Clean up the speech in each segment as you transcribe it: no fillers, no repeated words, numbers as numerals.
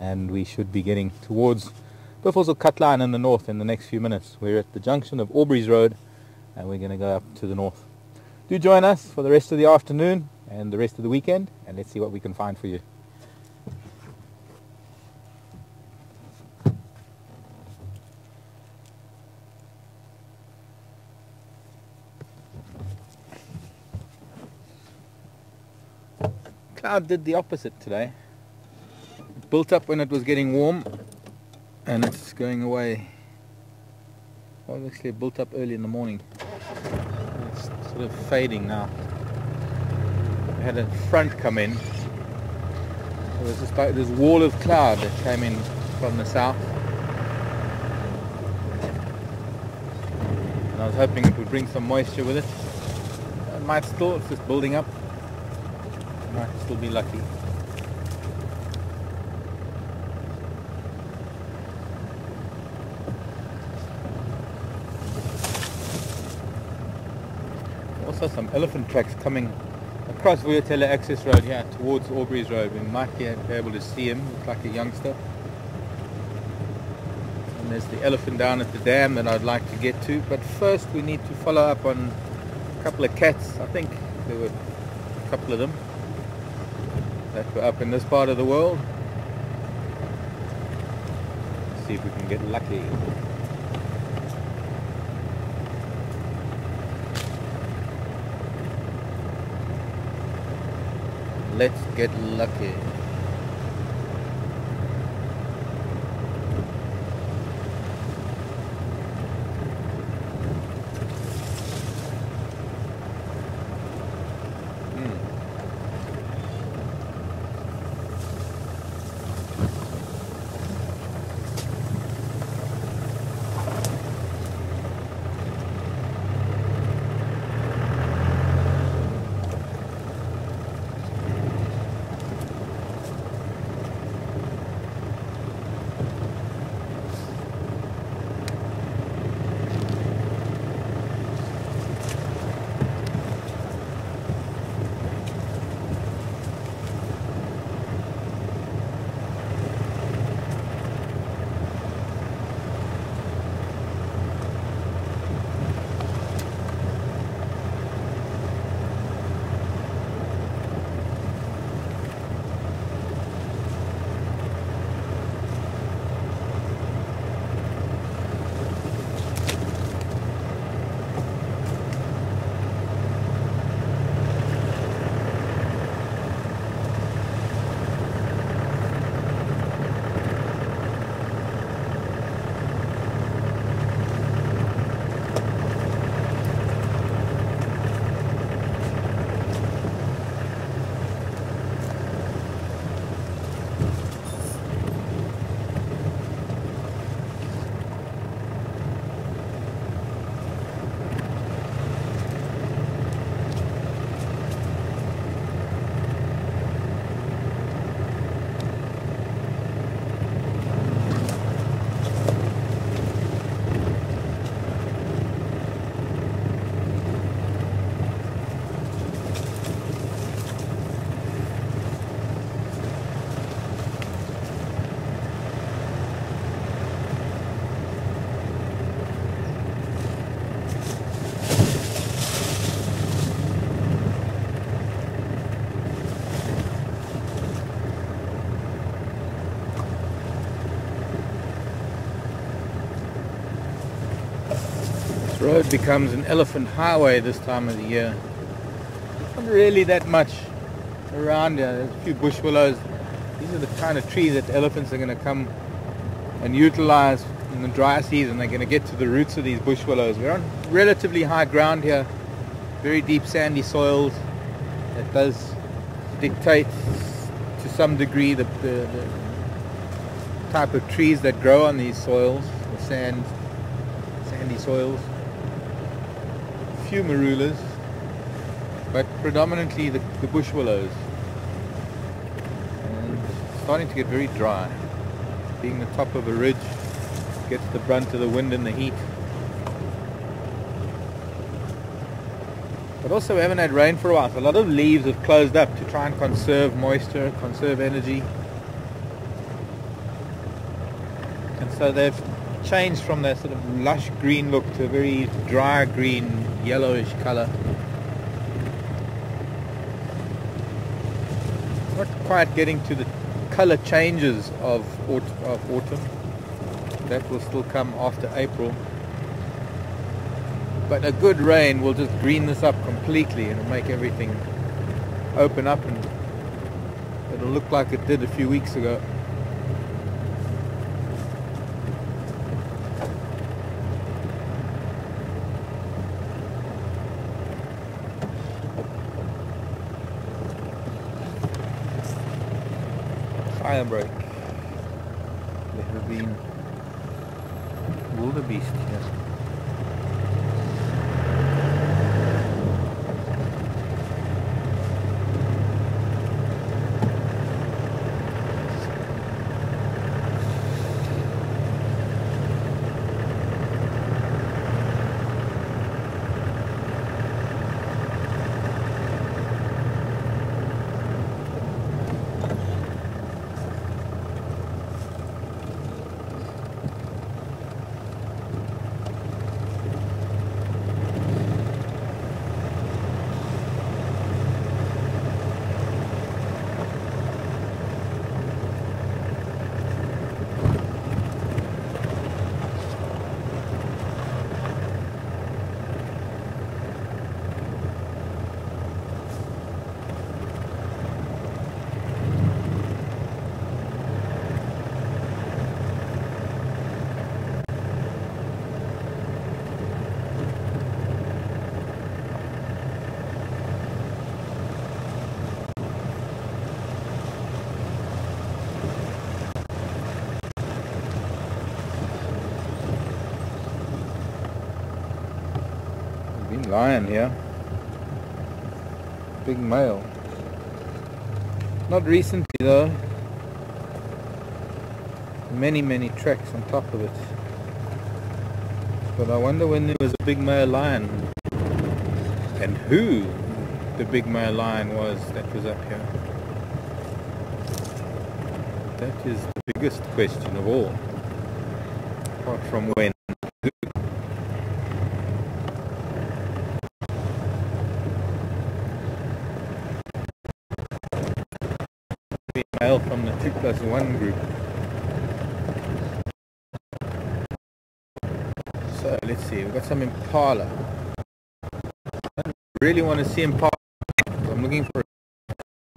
and we should be getting towards Buffels or Cutline in the north in the next few minutes. We're at the junction of Aubrey's Road, and we're going to go up to the north. Do join us for the rest of the afternoon and the rest of the weekend, and let's see what we can find for you. Cloud did the opposite today. It built up when it was getting warm, and it's going away. Well, actually it built up early in the morning. It's sort of fading now. We had a front come in. There was this wall of cloud that came in from the south. And I was hoping it would bring some moisture with it. It might still, it's just building up. Might still be lucky. Also some elephant tracks coming across Vuyatela Access Road here towards Aubrey's Road. We might be able to see him. Looks like a youngster. And there's the elephant down at the dam that I'd like to get to. But first we need to follow up on a couple of cats. I think there were a couple of them that were up in this part of the world. Let's see if we can get lucky. Let's get lucky. Road becomes an elephant highway this time of the year. Not really that much around here. There's a few bush willows. These are the kind of trees that the elephants are going to come and utilize in the dry season. They're going to get to the roots of these bush willows. We're on relatively high ground here, very deep sandy soils. That does dictate to some degree the type of trees that grow on these soils, the sandy soils. Few marulas, but predominantly the bush willows, and it's starting to get very dry. Being the top of a ridge gets the brunt of the wind and the heat, but also we haven't had rain for a while, so a lot of leaves have closed up to try and conserve moisture, conserve energy. So they've changed from that sort of lush green look to a very dry green, yellowish colour. Not quite getting to the colour changes of autumn. That will still come after April. But a good rain will just green this up completely and it'll make everything open up and it'll look like it did a few weeks ago. Fire break. There have been wildebeest here. Lion here, big male. Not recently though. Many tracks on top of it. But I wonder when there was a big male lion and who the big male lion was that was up here. That is the biggest question of all. Apart from when. Male from the 2+1 group. So let's see, we've got some impala. I don't really want to see impala. I'm looking for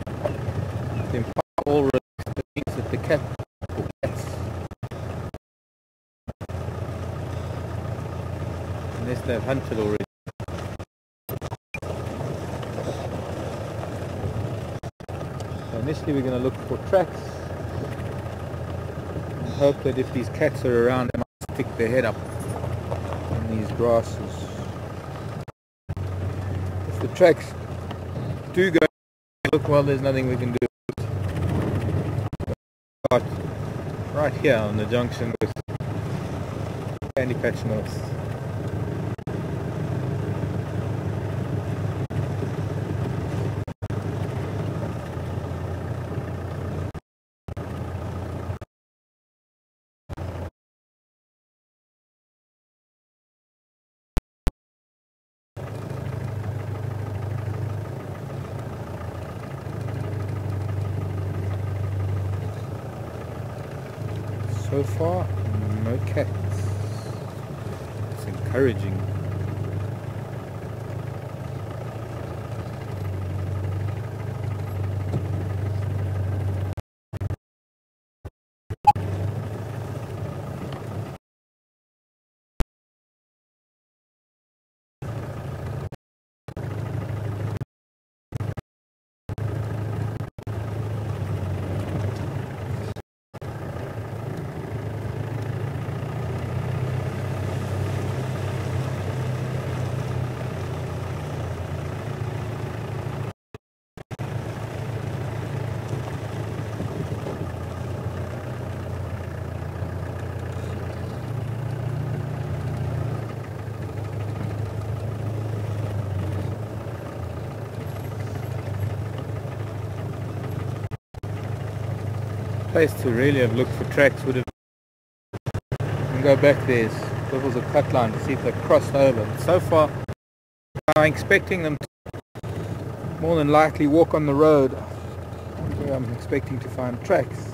the impala all released. That means that the cats, unless they've hunted already. Initially we're going to look for tracks and hope that if these cats are around they might stick their head up in these grasses. If the tracks do go look, well, there's nothing we can do. But right here on the junction with Candy Patch North. So far, no cats. It's encouraging. Place to really have looked for tracks would have go back there, levels of cut line, to see if they've crossed over. But so far, I'm expecting them to more than likely walk on the road. I'm expecting to find tracks.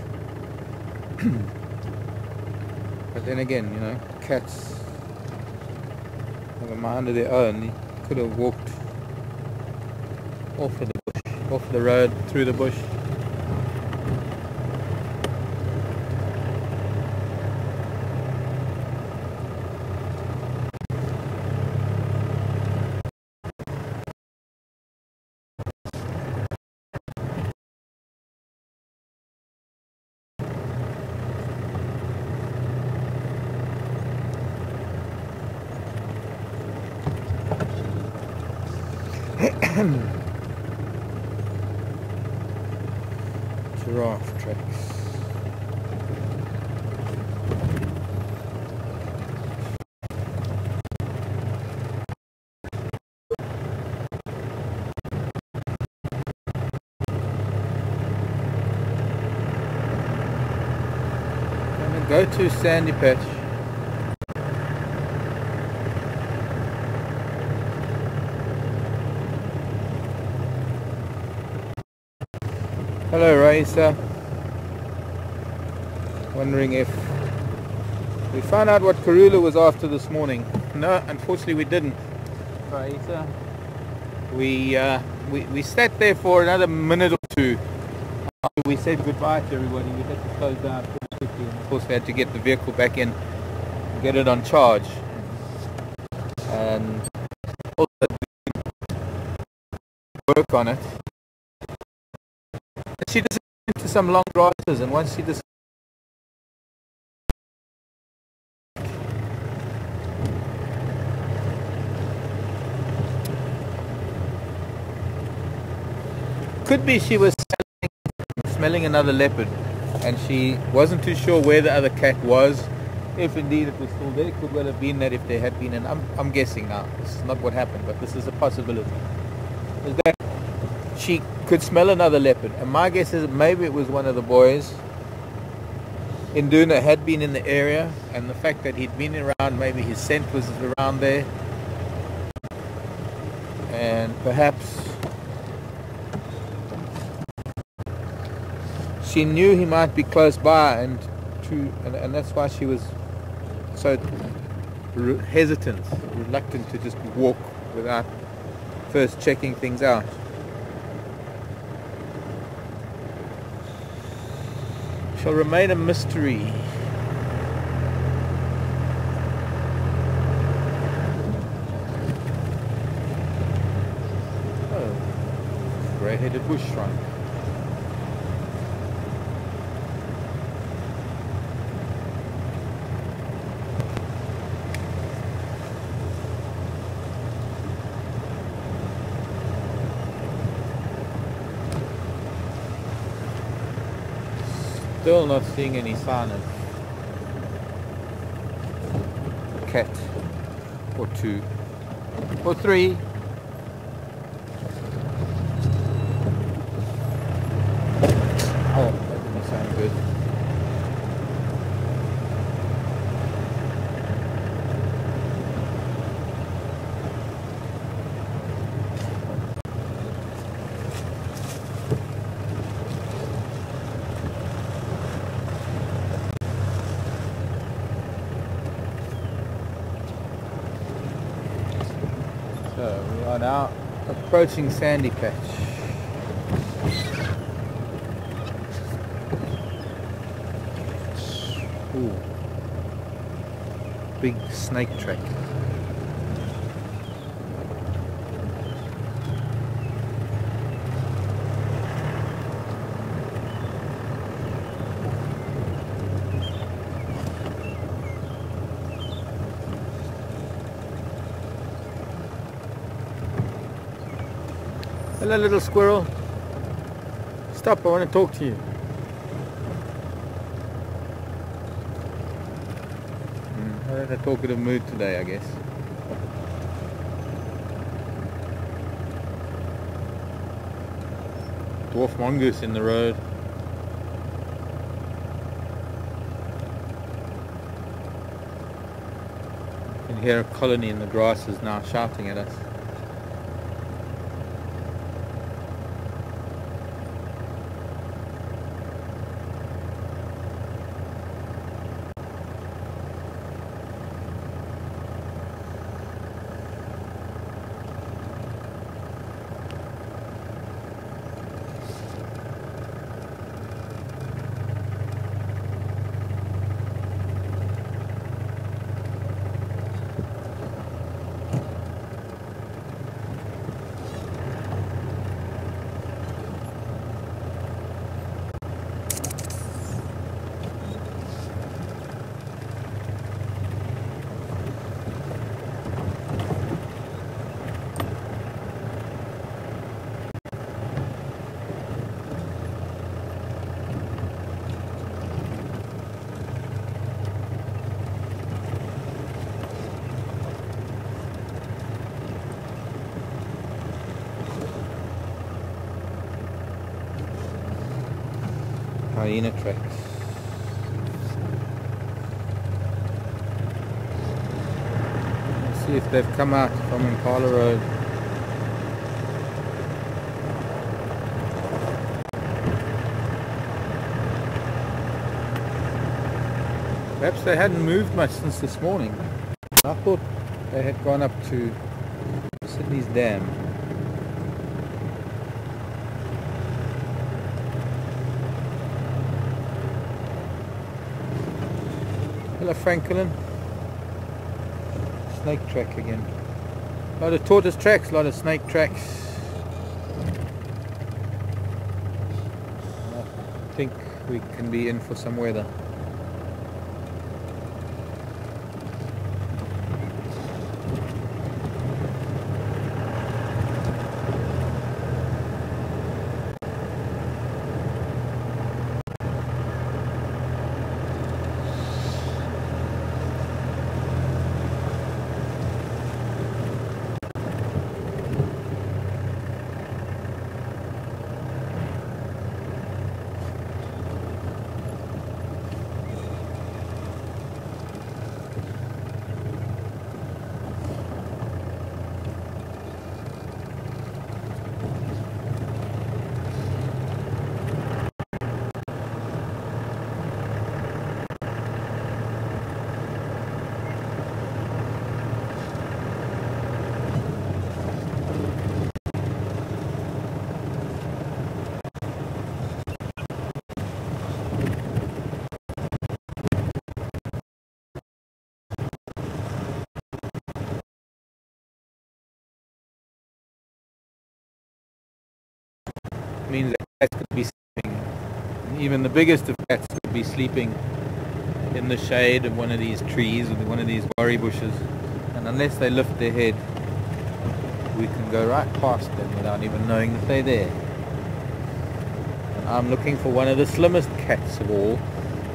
But then again, you know, cats have a mind of their own. They could have walked off of the bush, off the road, through the bush. Giraffe tracks. I'm gonna go to Sandy Patch. Hello Raisa. Wondering if we found out what Karula was after this morning. No, unfortunately we didn't. Raisa. We sat there for another minute or two. After we said goodbye to everybody, we had to close down pretty quickly. And of course we had to get the vehicle back in and get it on charge. And also work on it. She disappeared into some long grasses, and once she disappeared, could be she was smelling another leopard, and she wasn't too sure where the other cat was. If indeed it was still there, it could well have been that if there had been, and I'm guessing now, this is not what happened, but this is a possibility, is that she could smell another leopard, and my guess is that maybe it was one of the boys. Induna had been in the area, and the fact that he'd been around, maybe his scent was around there, and perhaps she knew he might be close by, and that's why she was so hesitant, reluctant to just walk without first checking things out. Shall remain a mystery. Oh, grey-headed bush shrike. Still not seeing any sign of cat or two or three. Oh, that didn't sound good. So we are now approaching Sandy Patch. Ooh. Big snake track. Hello little squirrel. Stop, I want to talk to you. I'm in a talkative mood today, I guess. Dwarf mongoose in the road. can hear a colony in the grasses now shouting at us. Hyena tracks. Let's see if they've come out from Impala Road. Perhaps they hadn't moved much since this morning. I thought they had gone up to Sydney's Dam. Hello Franklin. Snake track again. A lot of tortoise tracks, a lot of snake tracks. I think we can be in for some weather. Means that cats could be sleeping, and even the biggest of cats could be sleeping in the shade of one of these trees or one of these worry bushes, and unless they lift their head we can go right past them without even knowing that they're there. And I'm looking for one of the slimmest cats of all,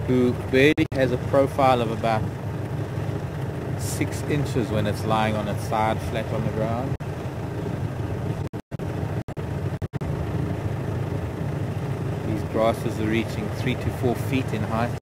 who barely has a profile of about 6 inches when it's lying on its side flat on the ground. Grasses are reaching 3 to 4 feet in height.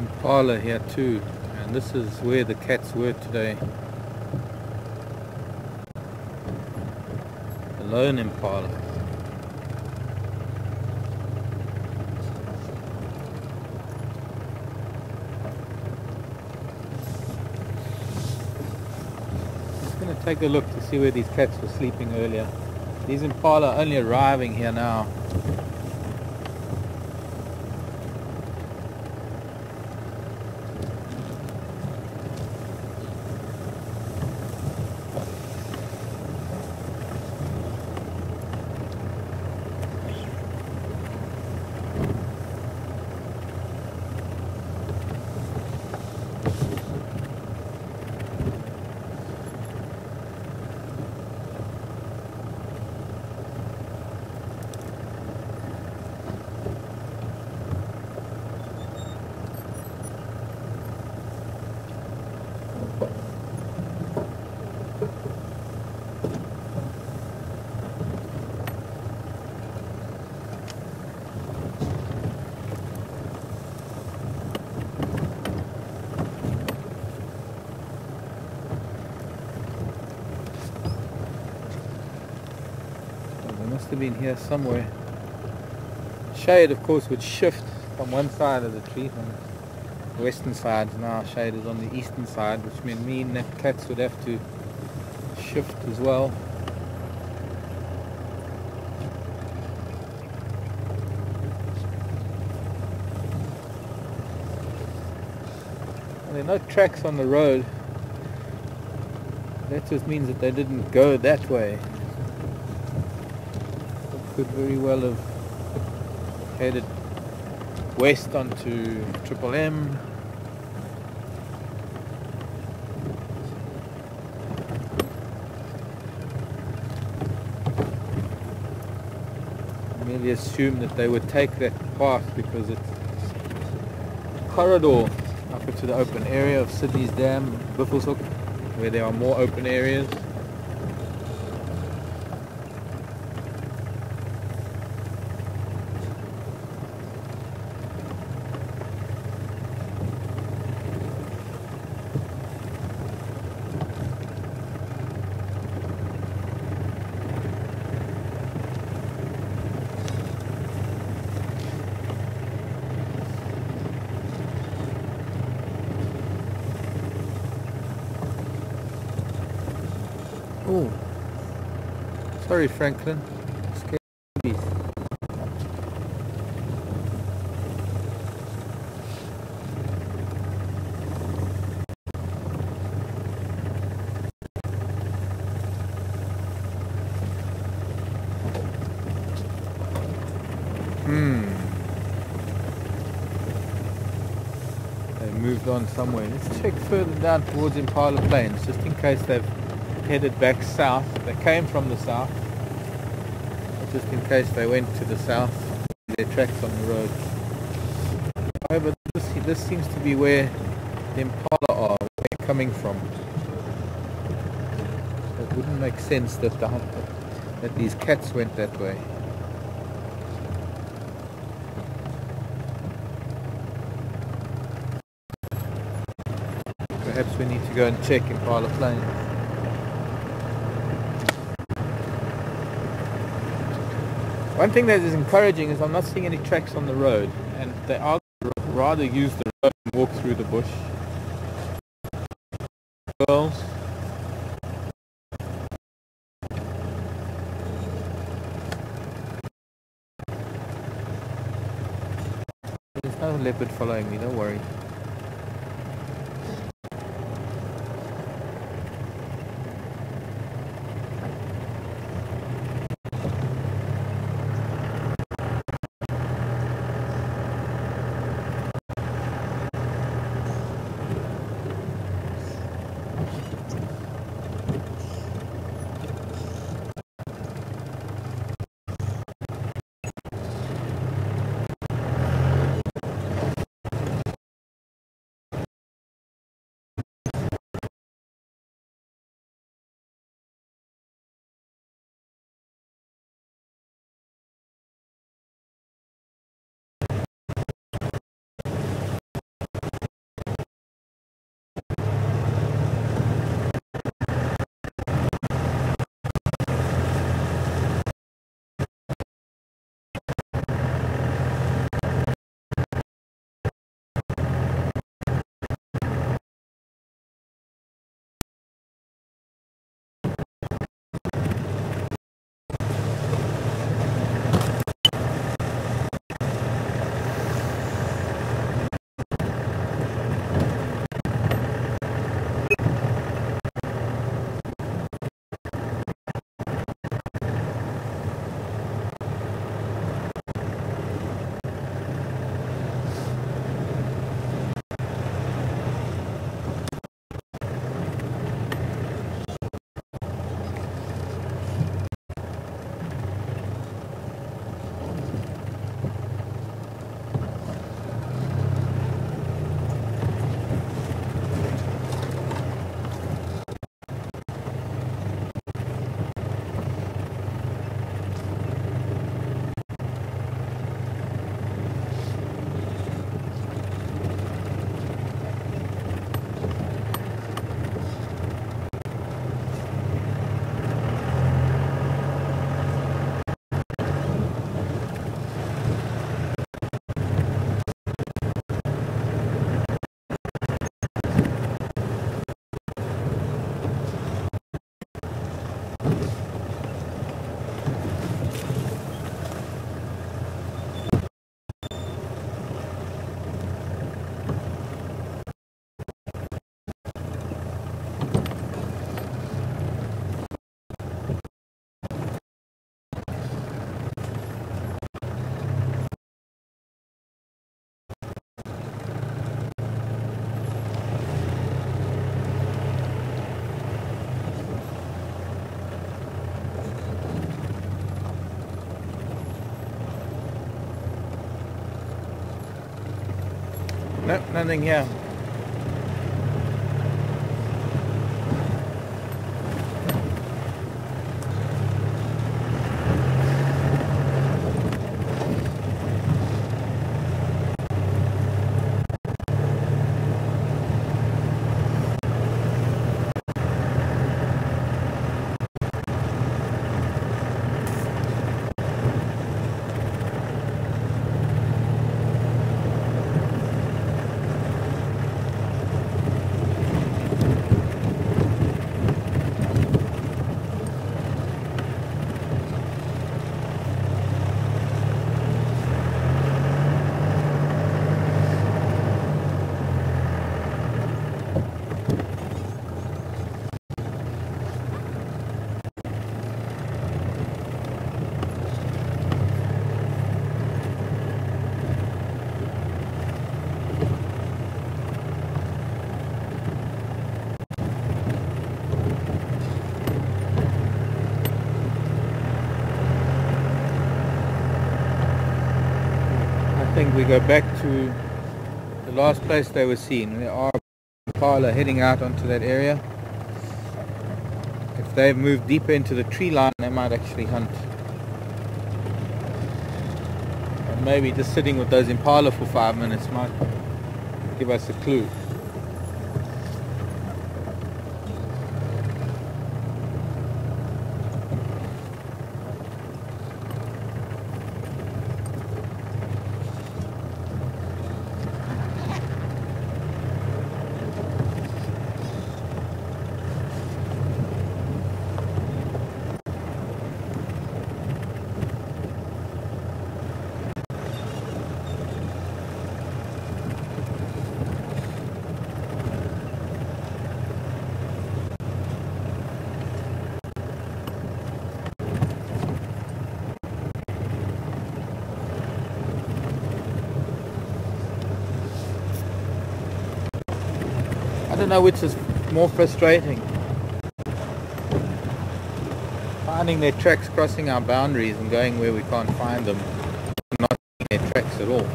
impala here too, and this is where the cats were today. The lone impala. Just going to take a look to see where these cats were sleeping earlier. These impala are only arriving here now. Must have been here somewhere. Shade, of course, would shift from one side of the tree, from the western side. Now shade is on the eastern side, which would mean that cats would have to shift as well. There are no tracks on the road. That just means that they didn't go that way. Could very well have headed west onto Triple M. I merely assumed that they would take that path because it's a corridor up into the open area of Sydney's Dam, Buffelshoek, where there are more open areas. Oh, sorry Franklin, scared beast. They moved on somewhere. Let's check further down towards Impala Plains, just in case they've headed back south. They came from the south, but just in case they went to the south, their tracks on the road. However, this seems to be where the impala are, where they're coming from. It wouldn't make sense that these cats went that way. Perhaps we need to go and check Impala Plains. One thing that is encouraging is I'm not seeing any tracks on the road, and they are rather use the road and walk through the bush. Girls. There's no leopard following me, don't worry. Nope, nothing here. I think we go back to the last place they were seen. There are impala heading out onto that area. If they've moved deeper into the tree line, they might actually hunt. And maybe just sitting with those impala for 5 minutes might give us a clue. I don't know which is more frustrating. Finding their tracks crossing our boundaries and going where we can't find them, not seeing their tracks at all.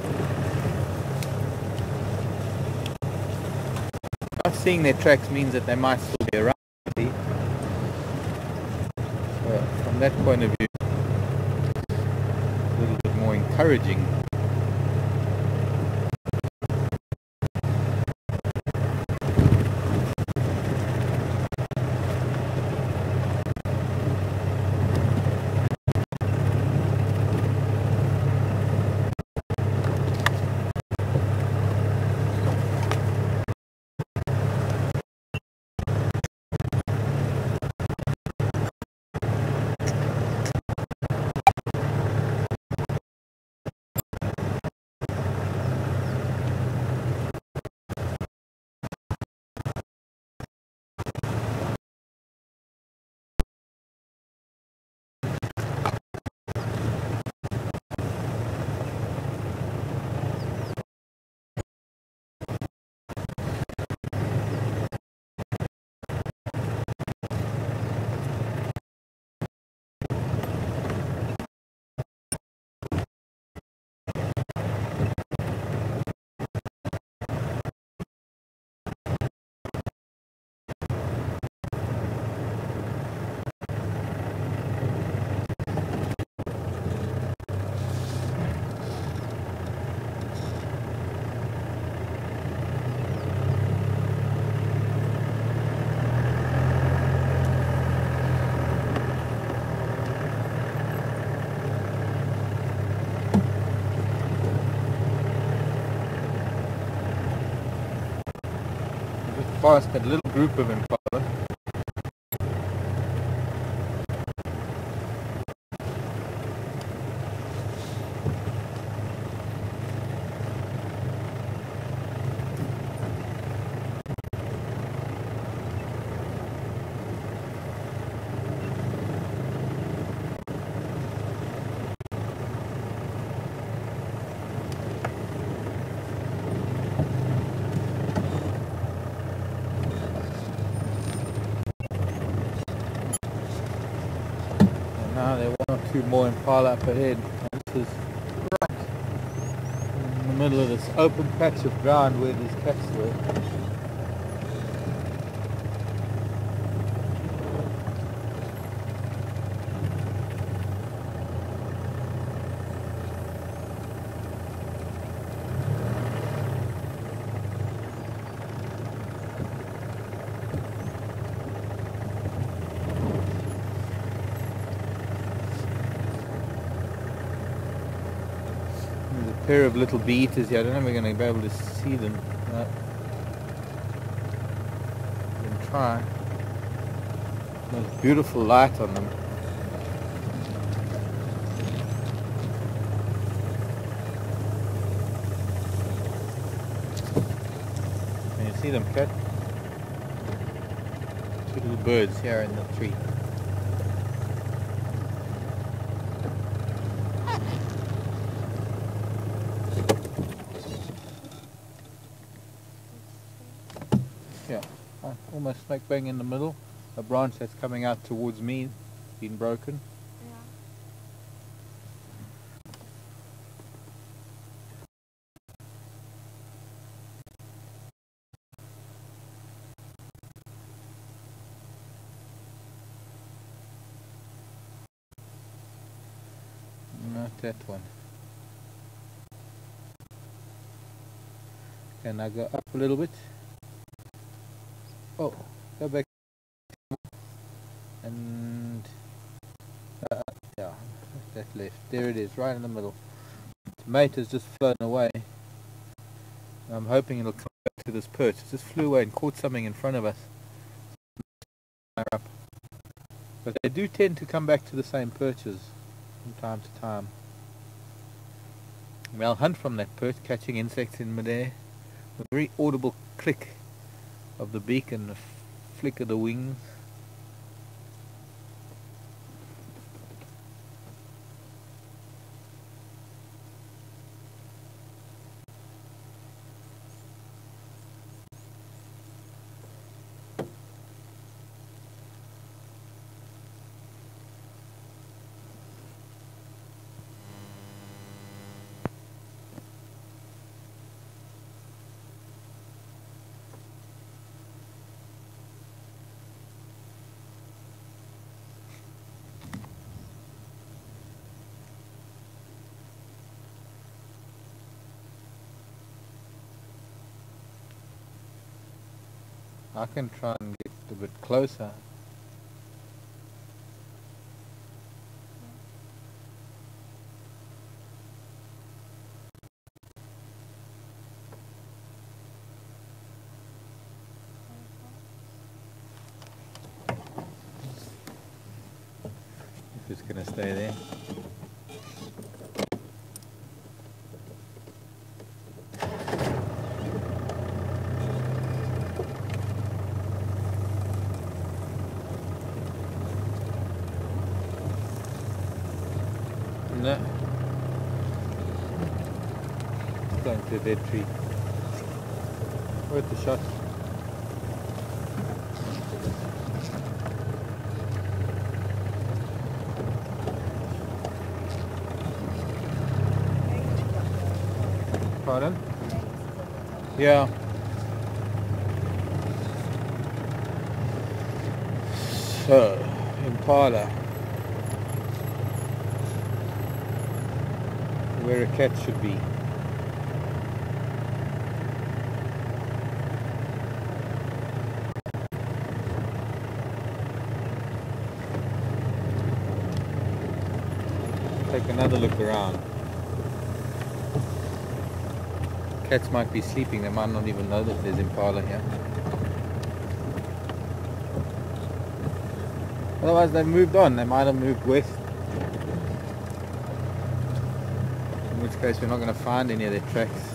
Not seeing their tracks means that they might still be around. So from that point of view, it's a little bit more encouraging. Past that little group of impala. Now there are one or two more impala up ahead. This is right in the middle of this open patch of ground where these cats were. There's a pair of little bee eaters here. I don't know if we're going to be able to see them. No. We can try. There's beautiful light on them. Can you see them, Cat? Two little birds here in the tree. Yeah, almost smack bang in the middle. A branch that's coming out towards me, been broken. Not that one. Can I go up a little bit? Oh, go back. And yeah, that left. There it is, right in the middle. Its mate has just flown away. I'm hoping it'll come back to this perch. It just flew away and caught something in front of us. But they do tend to come back to the same perches from time to time. They'll hunt from that perch, catching insects in midair. A very audible click of the beak and the flick of the wings. I can try and get a bit closer. If it's going to stay there. No. It's going to a dead tree. Worth the shot. Pardon? Yeah. So, impala. Where a cat should be. Take another look around. Cats might be sleeping, they might not even know that there's impala here. Otherwise they've moved on, they might have moved west. In which case we're not going to find any of their tracks.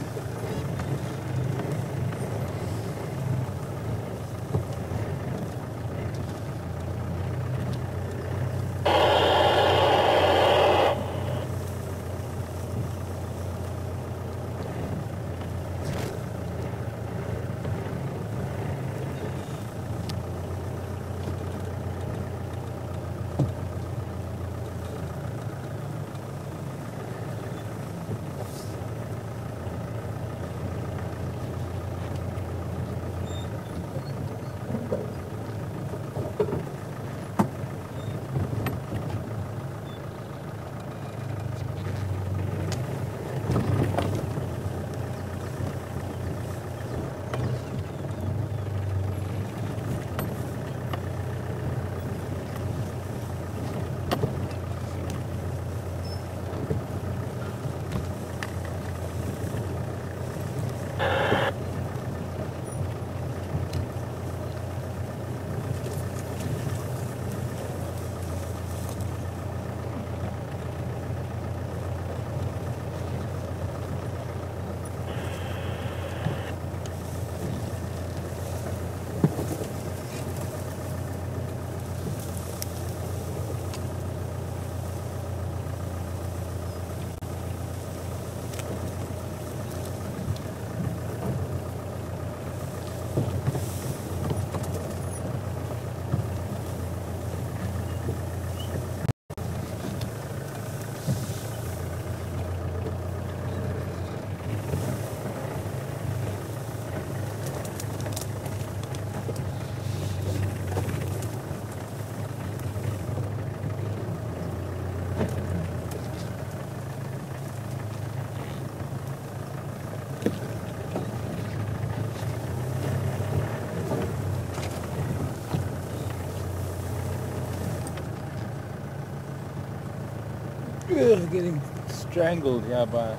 Ugh, getting strangled here by a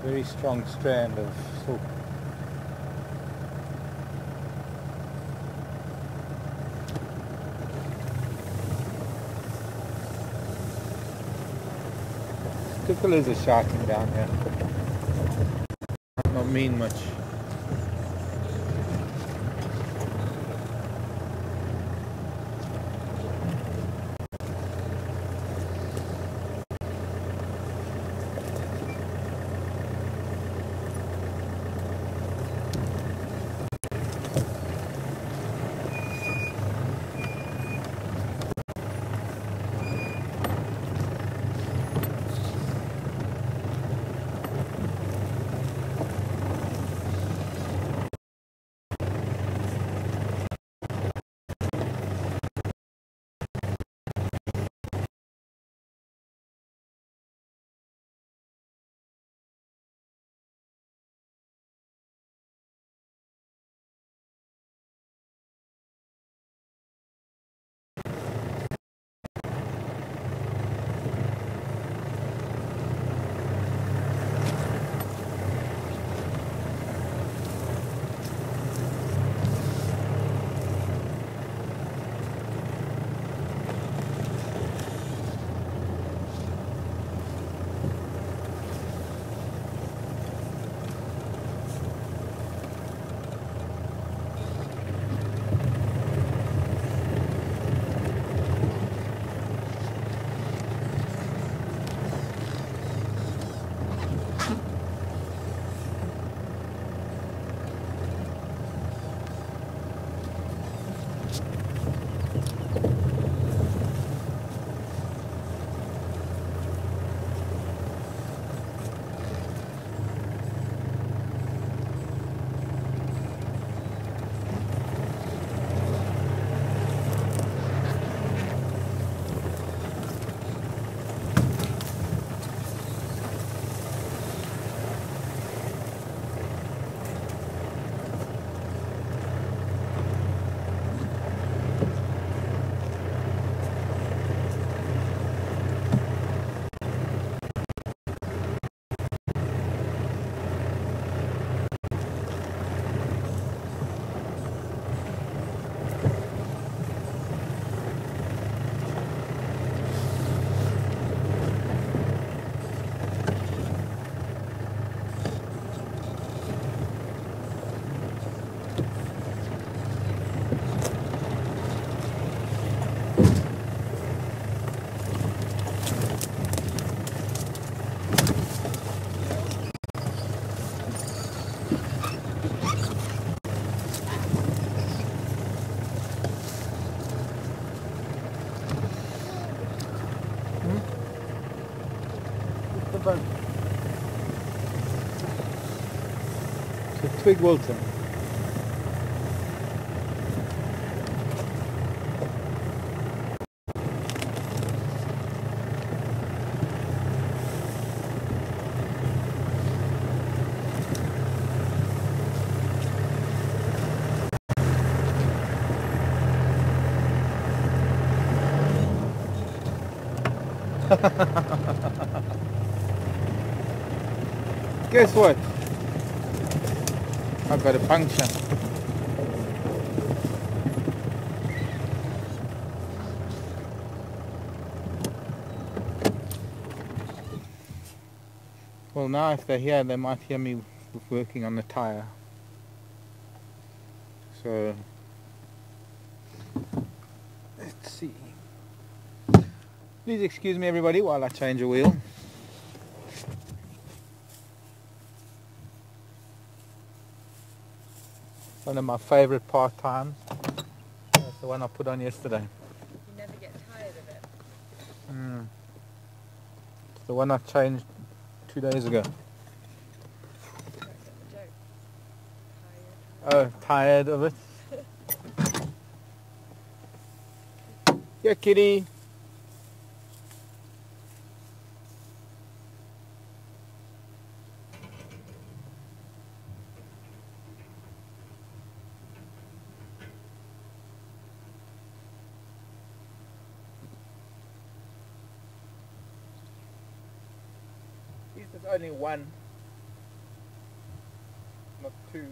very strong strand of silk. Sticklers are shouting down here. Not mean much. It's a twig wilton. Guess what? I've got a puncture. Well, now if they're here, they might hear me working on the tire. So, let's see. Please excuse me, everybody, while I change a wheel. One of my favorite part-times. That's the one I put on yesterday. You never get tired of it. It's the one I changed 2 days ago. Oh, tired of it? Yeah, kitty. There's only one, not two.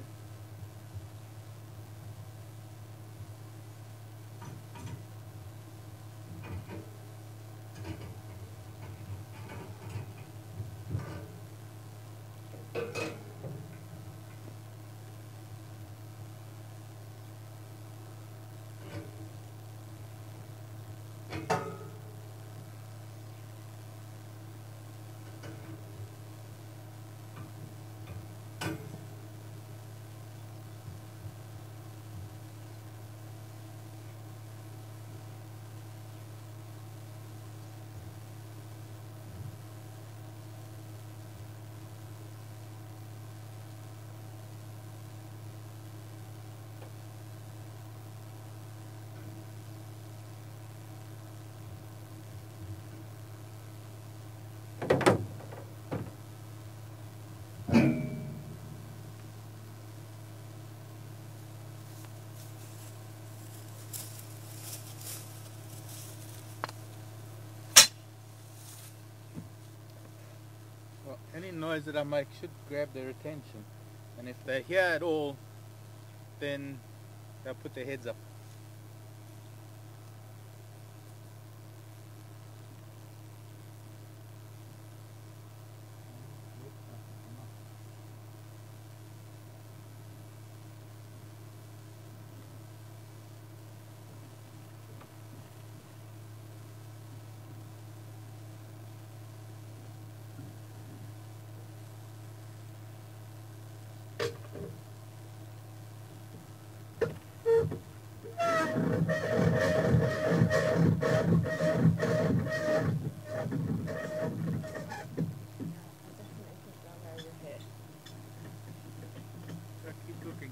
Well, any noise that I make should grab their attention, and if they're here at all, then they'll put their heads up. Keep looking.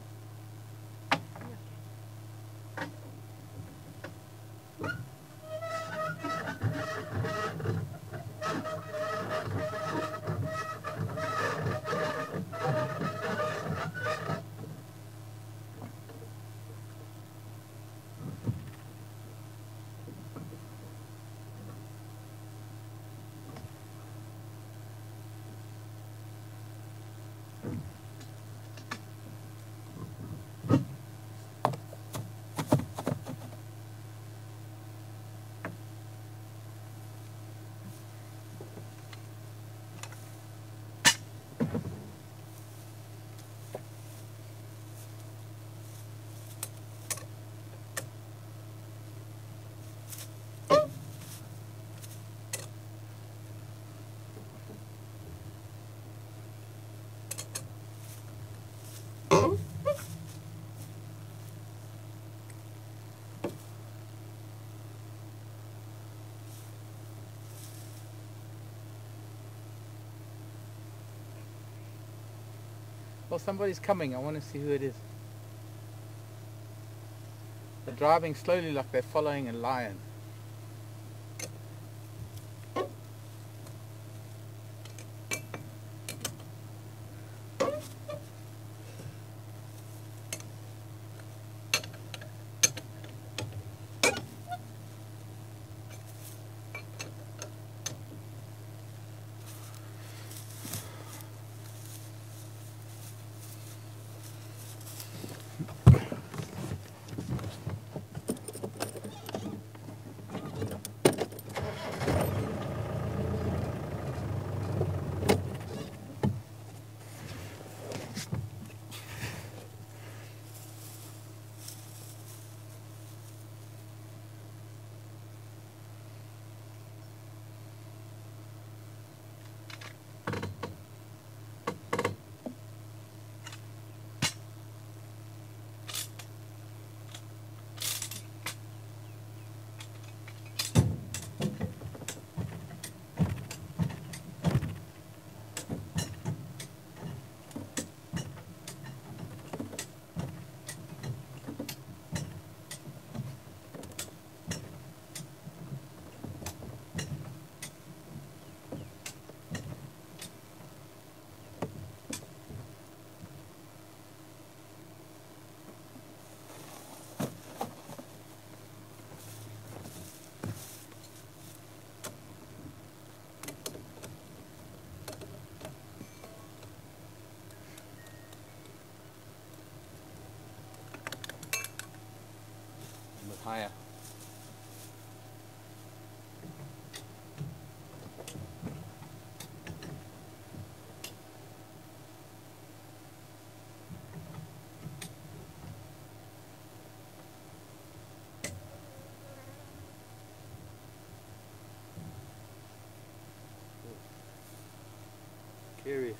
Well, somebody's coming. I want to see who it is. They're driving slowly like they're following a lion. higher. Curious.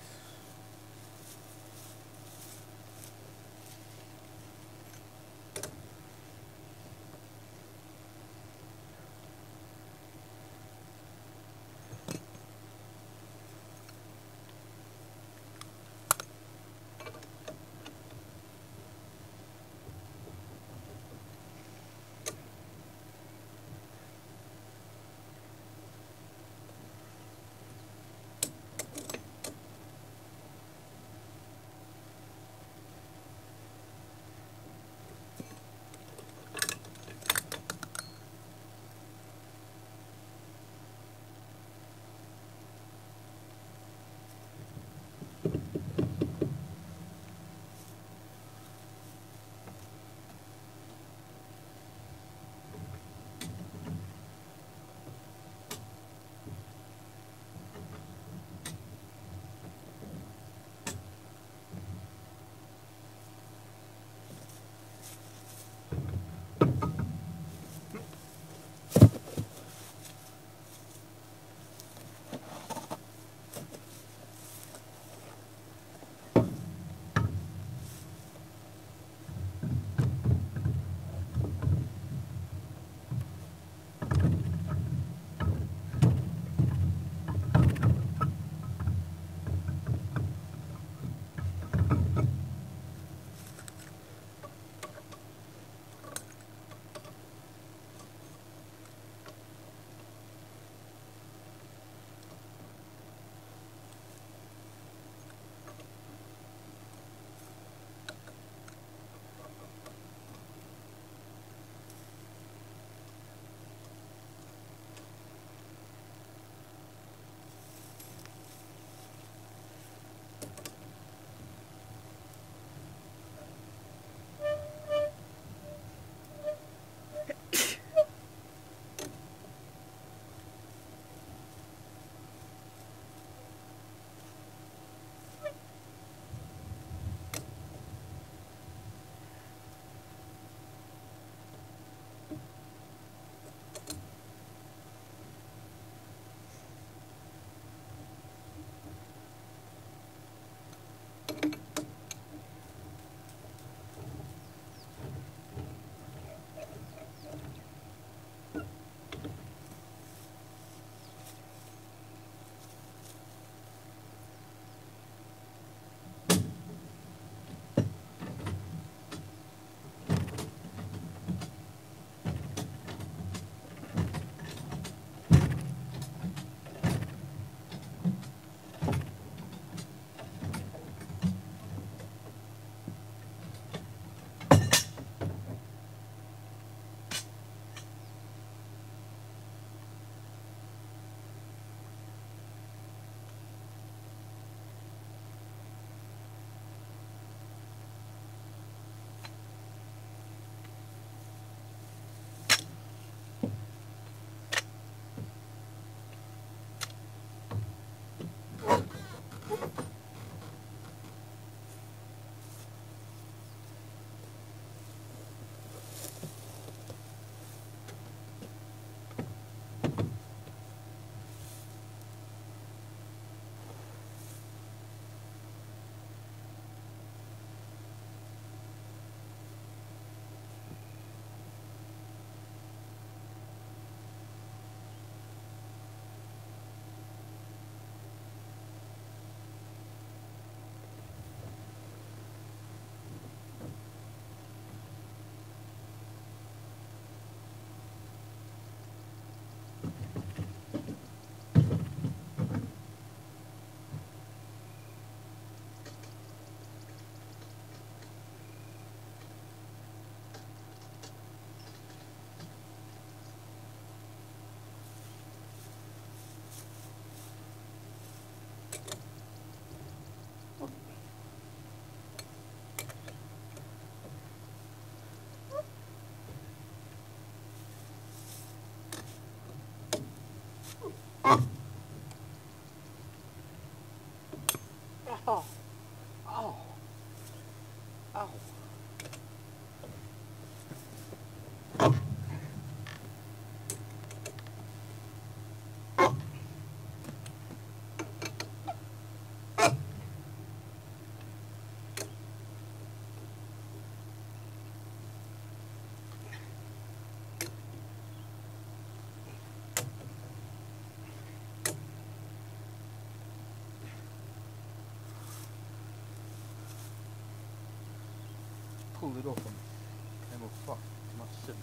Oh. Oh. Ow. Pulled it off and came off far. Must sit.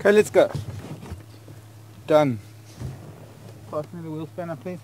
Okay, let's go. Done. Pass me the wheel spanner, please.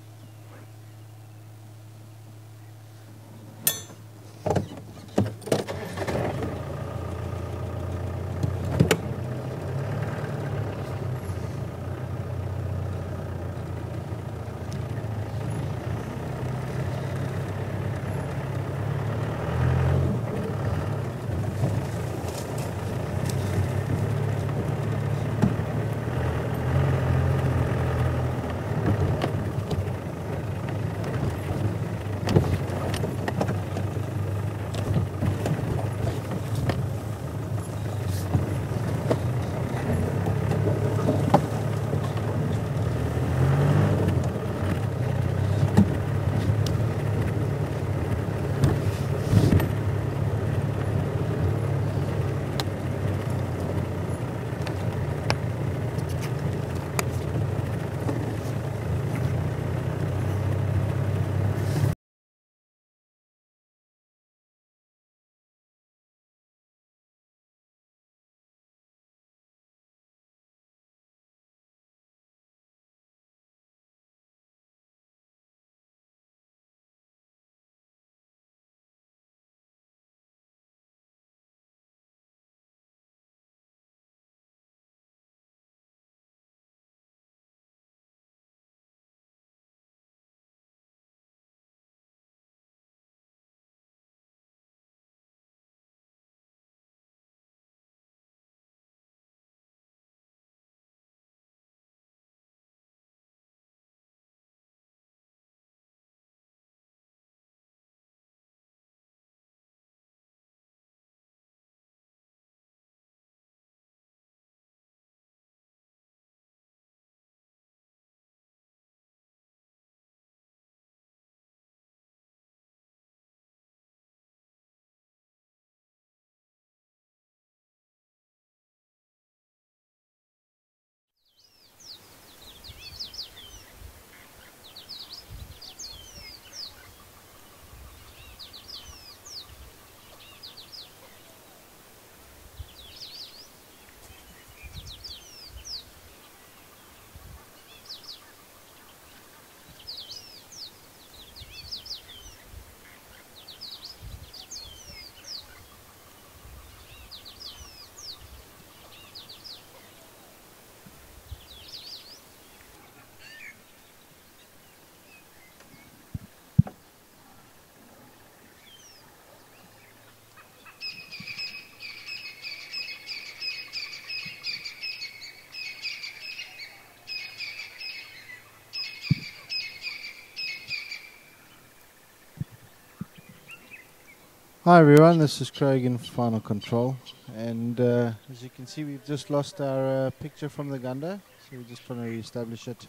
Hi everyone, this is Craig in Final Control, and as you can see we've just lost our picture from the Gunda, so we're just trying to re-establish it,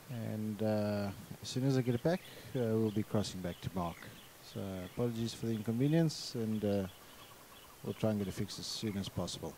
and as soon as I get it back we'll be crossing back to Mark. So apologies for the inconvenience, and we'll try and get it fixed as soon as possible.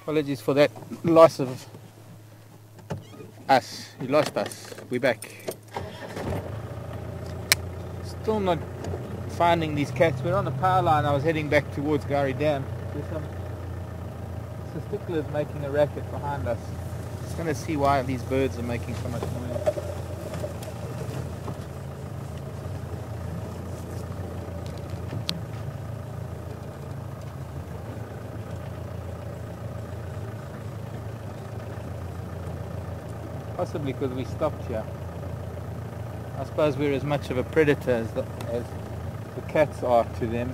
Apologies for that loss of us. You lost us. We're back. Still not finding these cats. We're on the power line. I was heading back towards Gari Dam. There's some sticklers making a racket behind us. Just going to see why these birds are making so much noise. Possibly because we stopped here. I suppose we're as much of a predator as the cats are to them.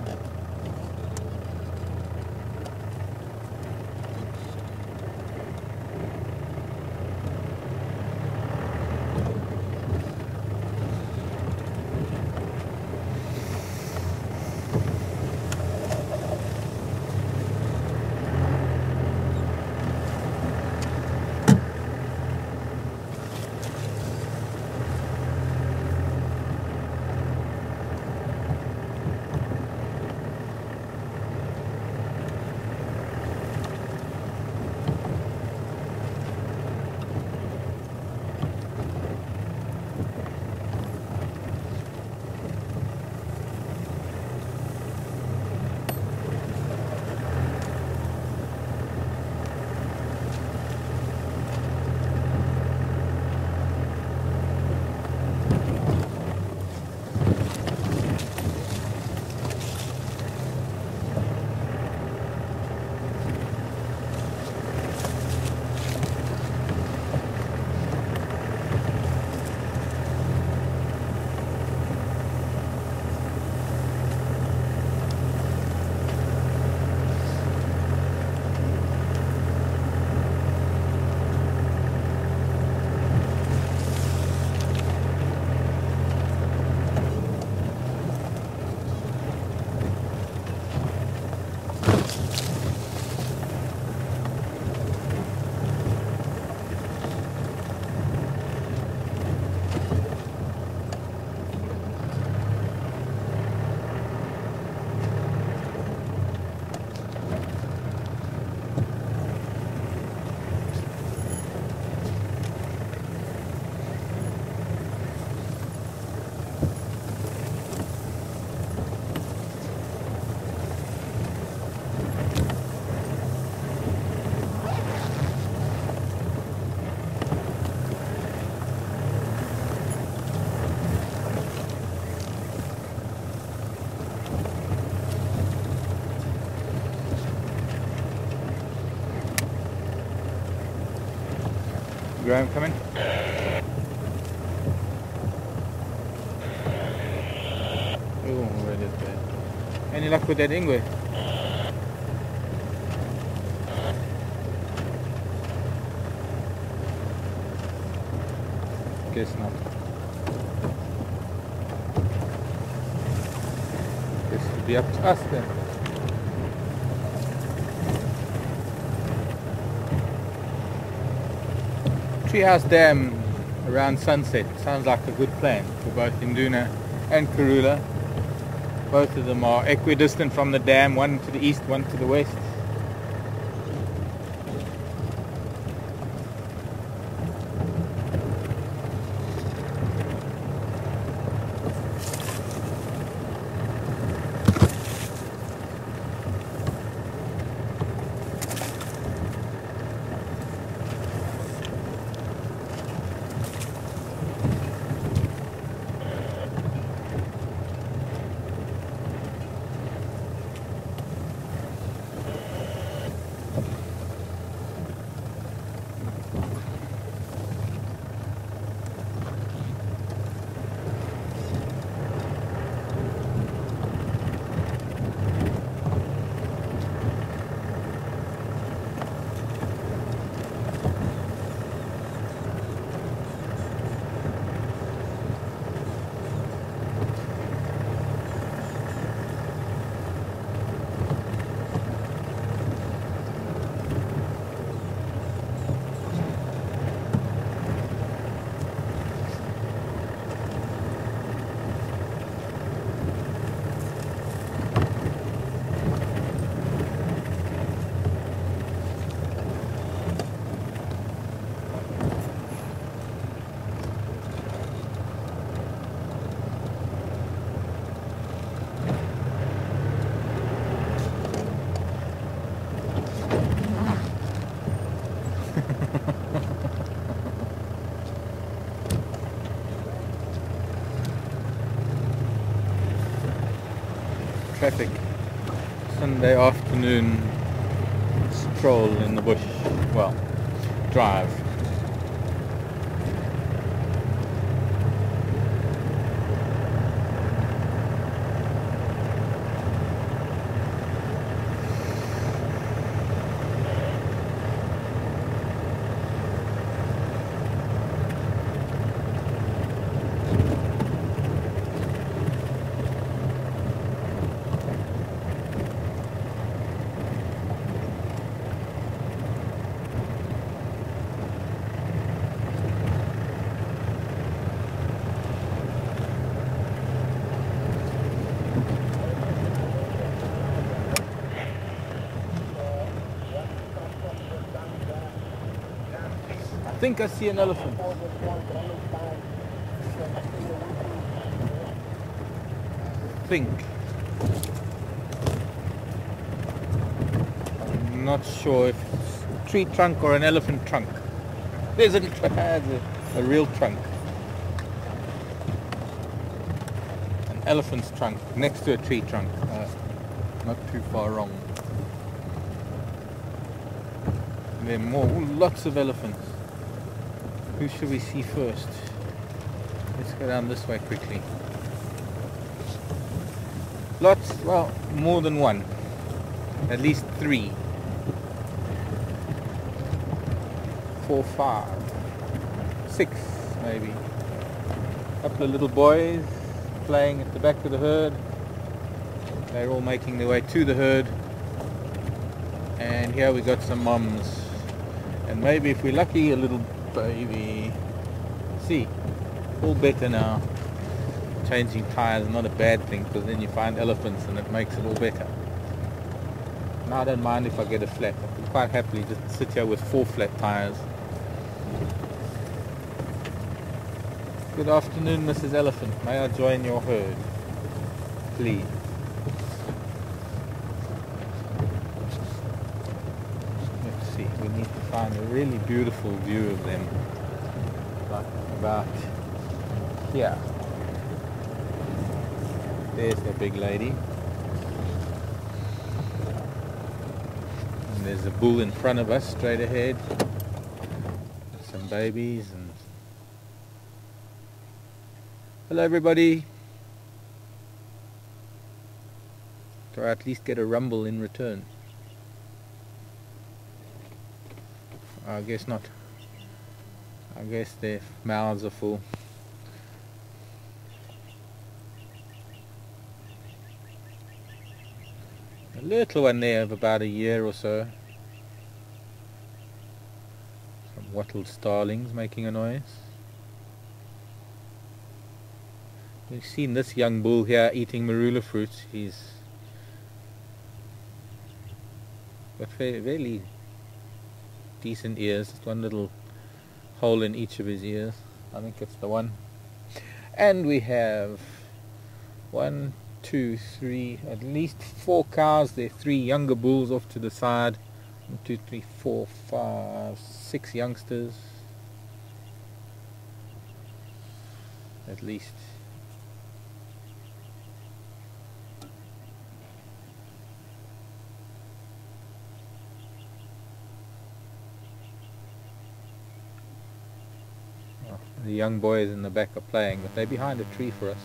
Graham coming. Oh, that is bad. Any luck with that Ingwe? Guess not. Guess it'll be up to us then. Treehouse Dam around sunset sounds like a good plan for both Induna and Karula. Both of them are equidistant from the dam, one to the east, one to the west. classic Sunday afternoon stroll in the bush. Well, drive. I think I see an elephant. Think. I'm not sure if it's a tree trunk or an elephant trunk. There's a real trunk. An elephant's trunk next to a tree trunk. Not too far wrong. There are more, lots of elephants. Who should we see first? Let's go down this way quickly. Lots, well, more than one. At least 3. 4, 5, 6 maybe. A couple of little boys playing at the back of the herd. They're all making their way to the herd. And here we got some mums. And maybe if we're lucky, a little baby. See, all better now. Changing tires is not a bad thing, because then you find elephants and it makes it all better. Now I don't mind if I get a flat. I can quite happily just sit here with 4 flat tires. Good afternoon, Mrs. Elephant. May I join your herd? Please. Let's see, we need to find a really beautiful view of them. Like about here. There's the big lady. And there's a bull in front of us, straight ahead. Some babies and... Hello everybody. Do I at least get a rumble in return? I guess not. I guess their mouths are full. A little one there of about a year or so. Some wattled starlings making a noise. We've seen this young bull here eating marula fruits. He's got fairly decent ears. Just one little hole in each of his ears. I think it's the one. And we have 1, 2, 3, at least 4 cows. There are 3 younger bulls off to the side. 1, 2, 3, 4, 5, 6 youngsters. At least. The young boys in the back are playing, but they're behind a tree for us.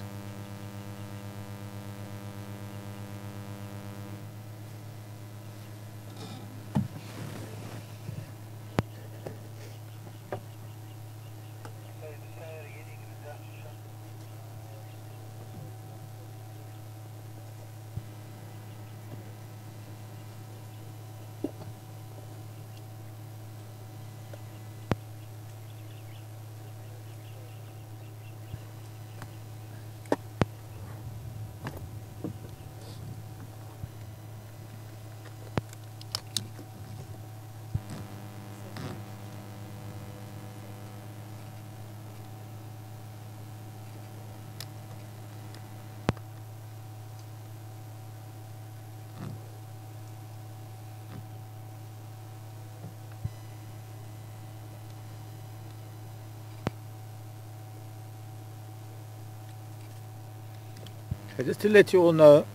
Okay, just to let you all know,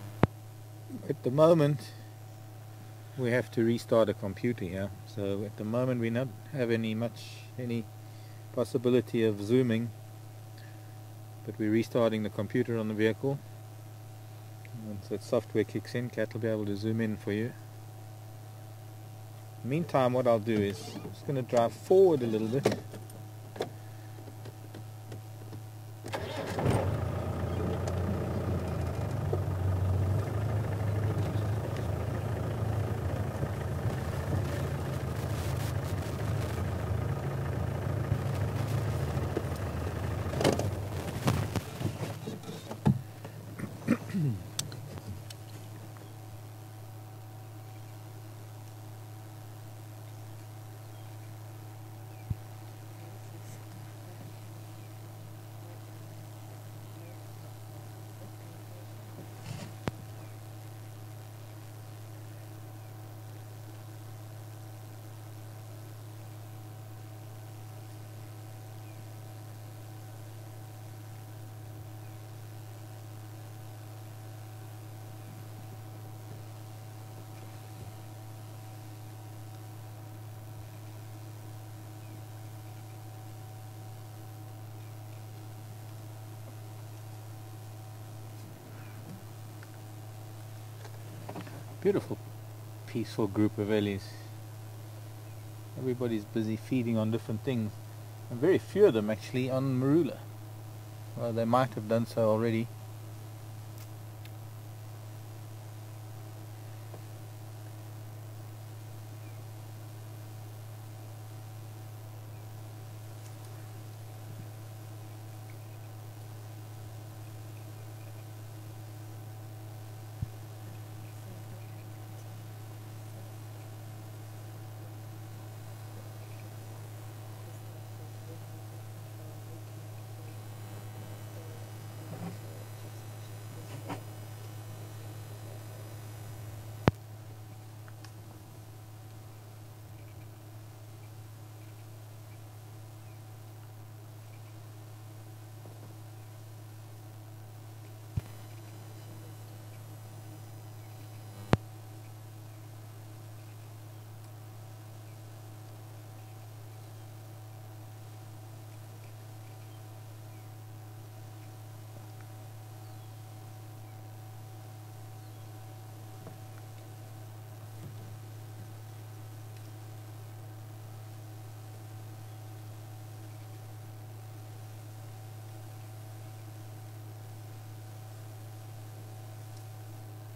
at the moment we have to restart a computer here, so at the moment we not have any possibility of zooming, but we're restarting the computer on the vehicle. Once that software kicks in, Kat will be able to zoom in for you. Meantime, what I'll do is I'm just going to drive forward a little bit. Beautiful, peaceful group of ellies. Everybody's busy feeding on different things, and very few of them actually on marula. Well, they might have done so already.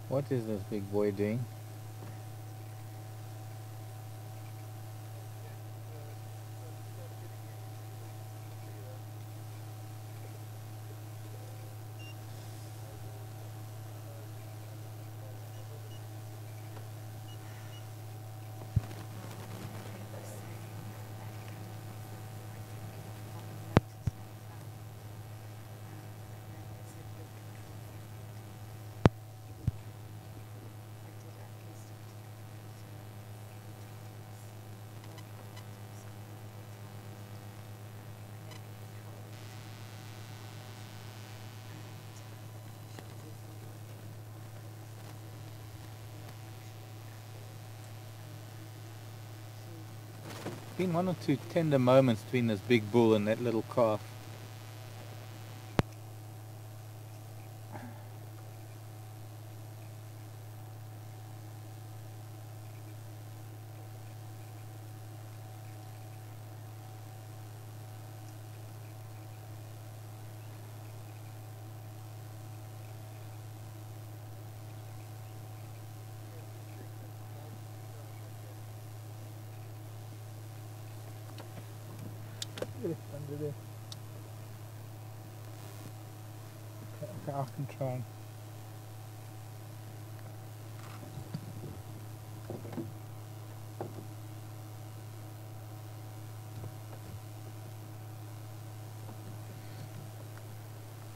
What is this big boy doing? Been one or two tender moments between this big bull and that little calf. Under there. Okay, I can try and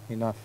enough.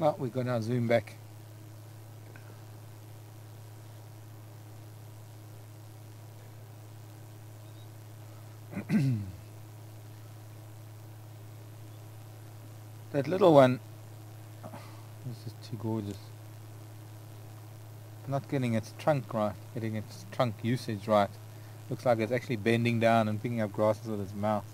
Well, we've got our zoom back. That little one is just too gorgeous. Not getting its trunk right, getting its trunk usage right. Looks like it's actually bending down and picking up grasses with its mouth.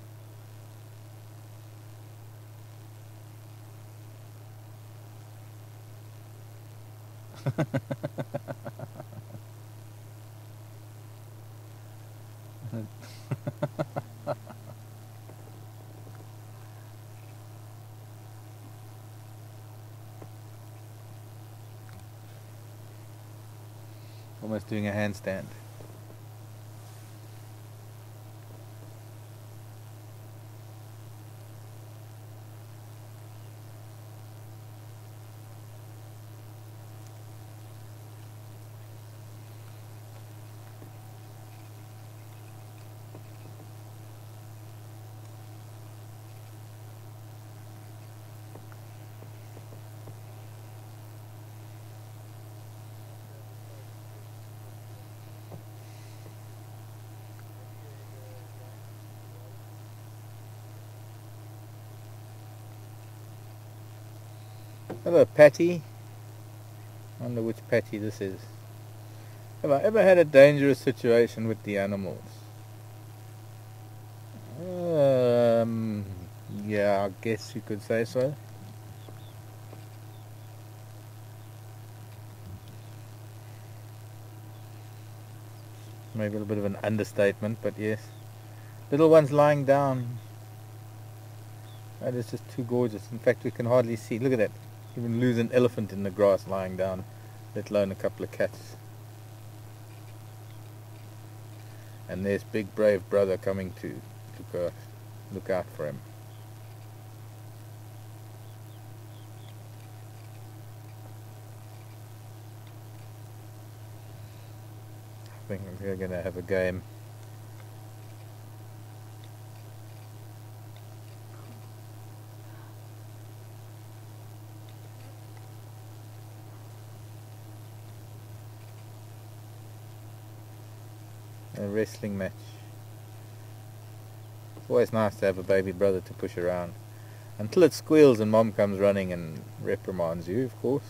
Almost doing a handstand. Hello, Patty. I wonder which Patty this is. Have I ever had a dangerous situation with the animals? Yeah, I guess you could say so. Maybe a little bit of an understatement, but yes. Little one's lying down. That is just too gorgeous. In fact, we can hardly see. Look at that. Even lose an elephant in the grass lying down, let alone a couple of cats. And there's big brave brother coming to look out for him. I think we're going to have a game. A wrestling match. It's always nice to have a baby brother to push around. Until it squeals and mom comes running and reprimands you, of course.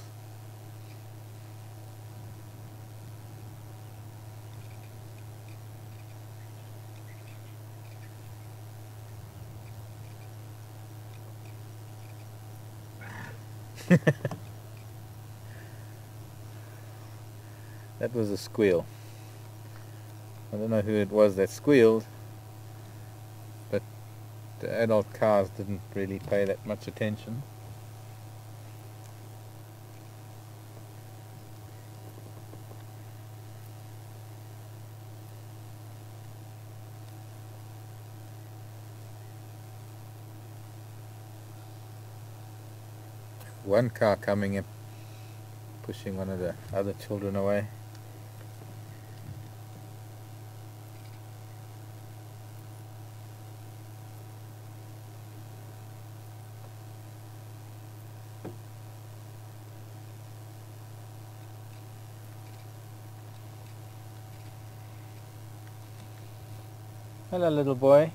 That was a squeal. I don't know who it was that squealed, but the adult cows didn't really pay that much attention. One car coming in, pushing one of the other children away. Hello, little boy.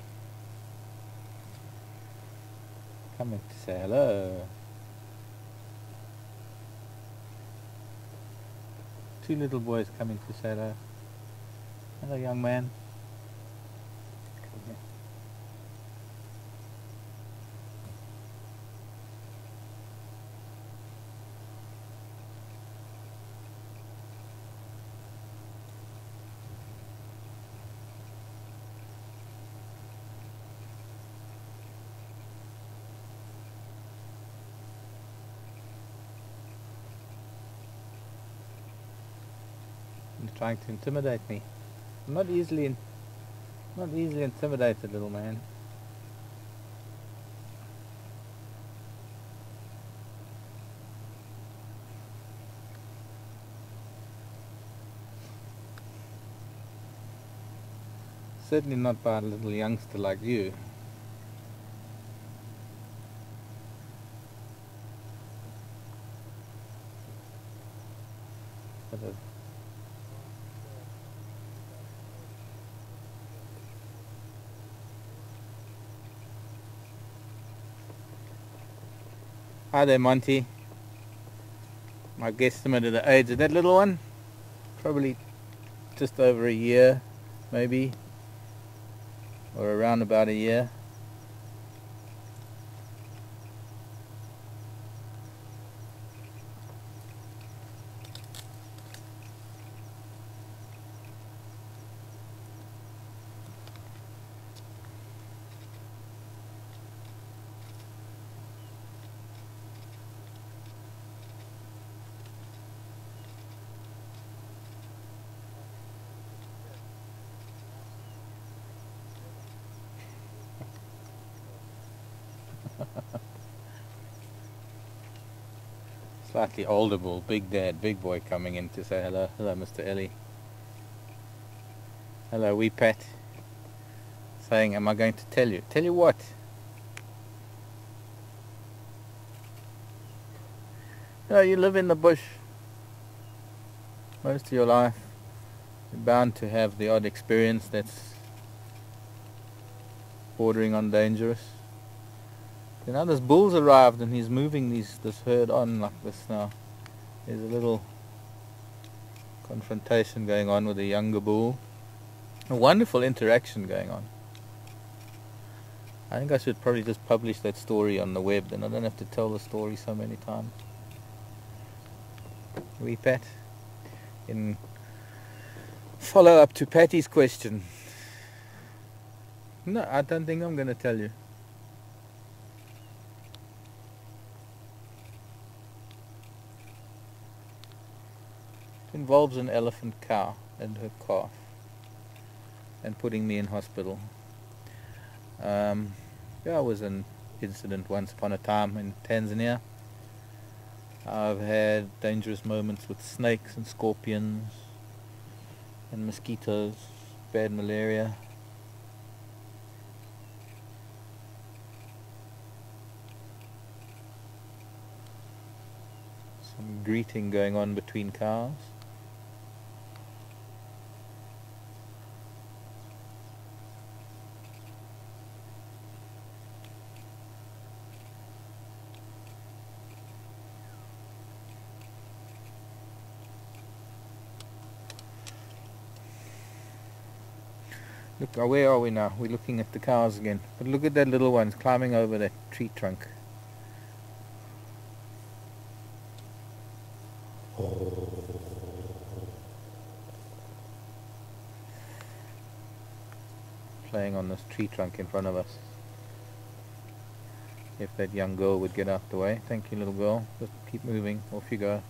Coming to say hello. Two little boys coming to say hello. Hello, young man. Come here. You're trying to intimidate me. I'm not easily intimidated, little man. Certainly not by a little youngster like you. Hi there, Monty. My guesstimate of the age of that little one, probably just over a year, maybe, or around about a year. Slightly older bull, big dad, big boy coming in to say hello. Hello, Mr. Ellie. Hello, wee Pat. Saying, am I going to tell you? Tell you what? You know, you live in the bush most of your life. You're bound to have the odd experience that's bordering on dangerous. You know, this bull's arrived and he's moving this herd on like this now. There's a little confrontation going on with the younger bull. A wonderful interaction going on. I think I should probably just publish that story on the web, then I don't have to tell the story so many times. Wee Pat. In follow up to Patty's question. No, I don't think I'm going to tell you. Involves an elephant cow and her calf and putting me in hospital. Yeah, it was an incident once upon a time in Tanzania. I've had dangerous moments with snakes and scorpions and mosquitoes, bad malaria. Some greeting going on between cows. Look, where are we now? We're looking at the cows again. But look at that little one climbing over that tree trunk. Playing on this tree trunk in front of us. If that young girl would get out the way. Thank you, little girl. Just keep moving. Off you go.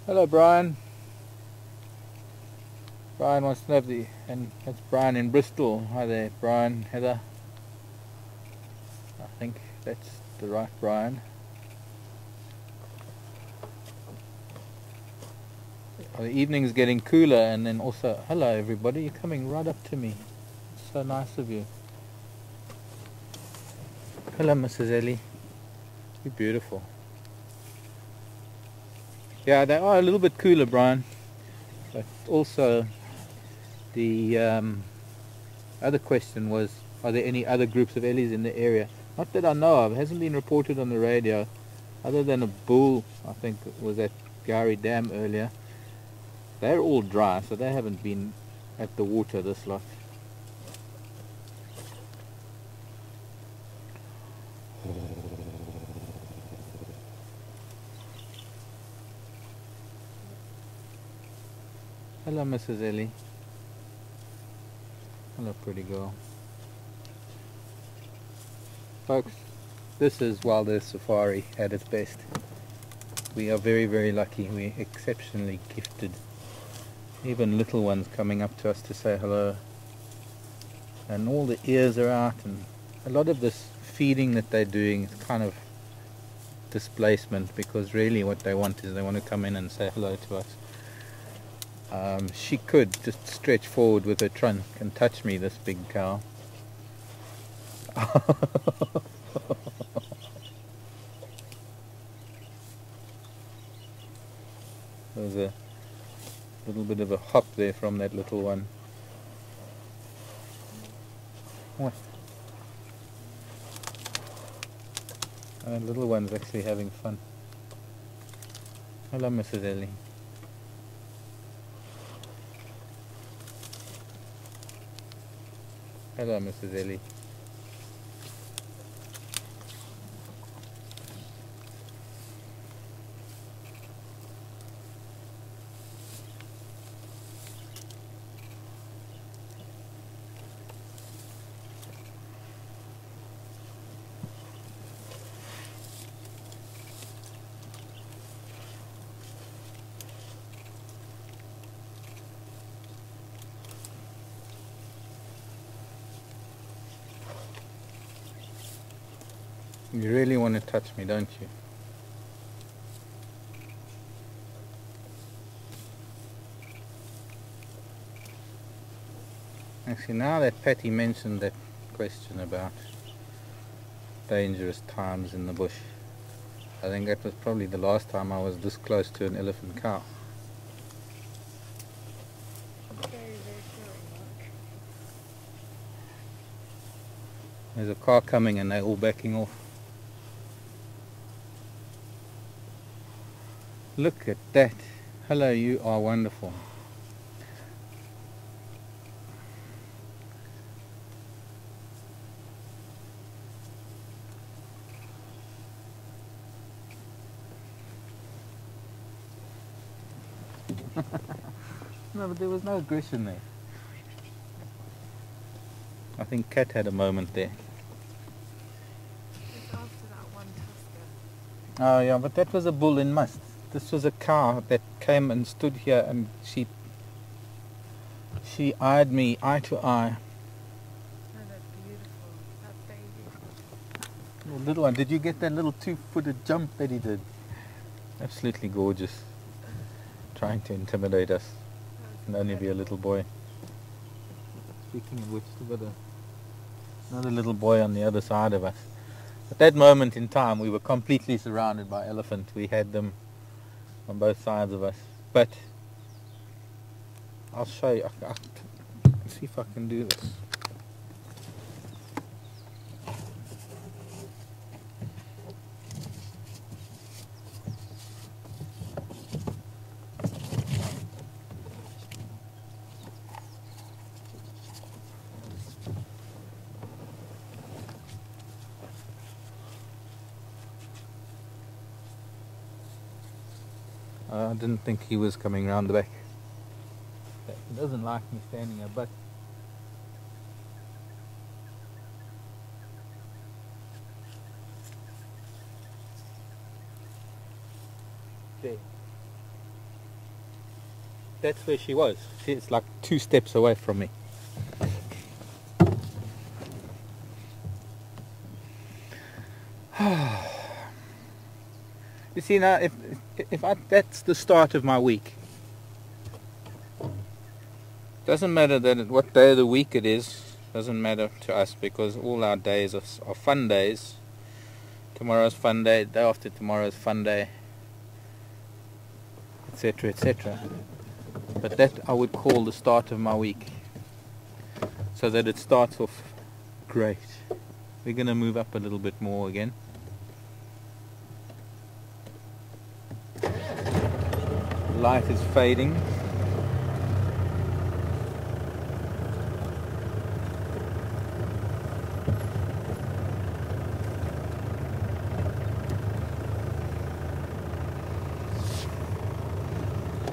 Hello, Brian. Brian wants to know and that's Brian in Bristol. Hi there, Brian, Heather. I think that's the right Brian. The evening's getting cooler, and then also, hello everybody, you're coming right up to me. It's so nice of you. Hello, Mrs. Ellie. You're beautiful. Yeah, they are a little bit cooler, Brian. But also, the other question was, are there any other groups of Ellies in the area? Not that I know of. It hasn't been reported on the radio, other than a bull, I think it was at Gowrie Dam earlier. They're all dry, so they haven't been at the water this lot. Hello, Mrs. Ellie. Hello, pretty girl. Folks, this is Wilderness Safari at its best. We are very, very lucky. We're exceptionally gifted. Even little ones coming up to us to say hello. And all the ears are out, and a lot of this feeding that they're doing is kind of displacement, because really what they want is they want to come in and say hello to us. She could just stretch forward with her trunk and touch me, this big cow. There's a little bit of a hop there from that little one. What? That little one's actually having fun. Hello, Mrs. Ellie. Hello, Mrs. Ellie. You really want to touch me, don't you? Actually, now that Patty mentioned that question about dangerous times in the bush, I think that was probably the last time I was this close to an elephant cow. Very, very short. There's a car coming and they're all backing off. Look at that. Hello, you are wonderful. No, but there was no aggression there. I think Cat had a moment there. Just after that one tusker. Oh yeah, but that was a bull in must. This was a cow that came and stood here, and she eyed me eye to eye. Oh, that's beautiful. That baby. Oh, little one, did you get that little 2-footed jump that he did? Absolutely gorgeous. Trying to intimidate us. And only be a little boy. Speaking of which, we've got another little boy on the other side of us. At that moment in time, we were completely surrounded by elephants. We had them on both sides of us. But I'll show you. I'll see if I can do this. I didn't think he was coming round the back. He doesn't like me standing here, but there. That's where she was. It's like 2 steps away from me. You see now, that's the start of my week. Doesn't matter what day of the week it is. Doesn't matter to us, because all our days are fun days. Tomorrow's fun day. Day after tomorrow's fun day, etc., etc. But that I would call the start of my week, so that it starts off great. We're going to move up a little bit more again. Light is fading.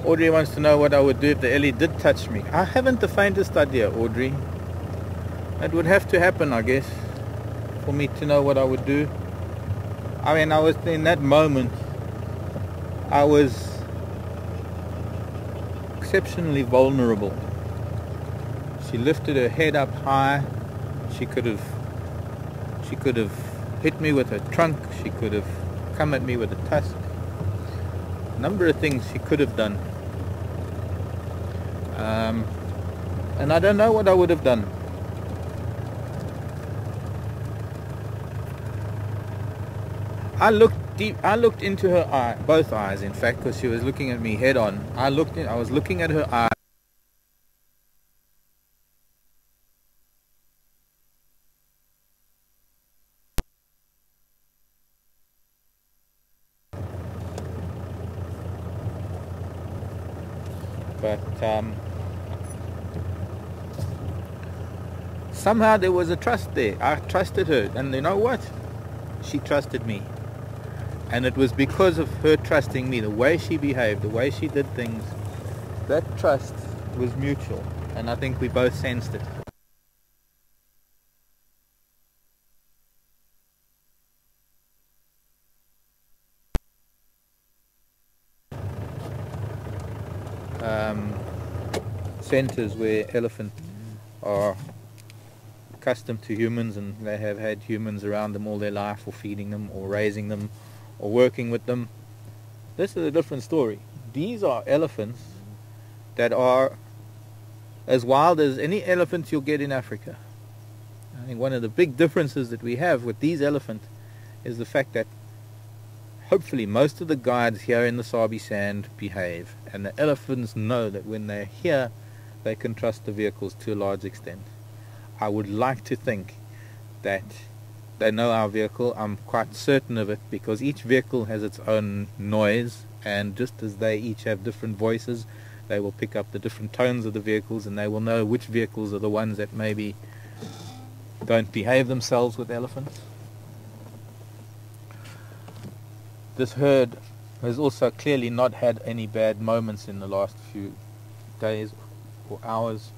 Audrey wants to know what I would do if the Ellie did touch me. I haven't the faintest idea, Audrey. It would have to happen, I guess, for me to know what I would do. I mean, I was in that moment, I was exceptionally vulnerable. She lifted her head up high. She could have hit me with her trunk. She could have come at me with a tusk. A number of things she could have done. And I don't know what I would have done. I looked into her eye, both eyes in fact, because she was looking at me head on. I was looking at her eye. But somehow there was a trust there. I trusted her, and you know what? She trusted me. And it was because of her trusting me, the way she behaved, the way she did things, that trust was mutual. And I think we both sensed it. Centers where elephants are accustomed to humans and they have had humans around them all their life, or feeding them or raising them or working with them. This is a different story. These are elephants that are as wild as any elephants you'll get in Africa. I think one of the big differences that we have with these elephants is the fact that hopefully most of the guides here in the Sabi Sand behave, and the elephants know that when they're here they can trust the vehicles to a large extent. I would like to think that they know our vehicle. I'm quite certain of it, because each vehicle has its own noise, and just as they each have different voices, they will pick up the different tones of the vehicles, and they will know which vehicles are the ones that maybe don't behave themselves with elephants. This herd has also clearly not had any bad moments in the last few days or hours.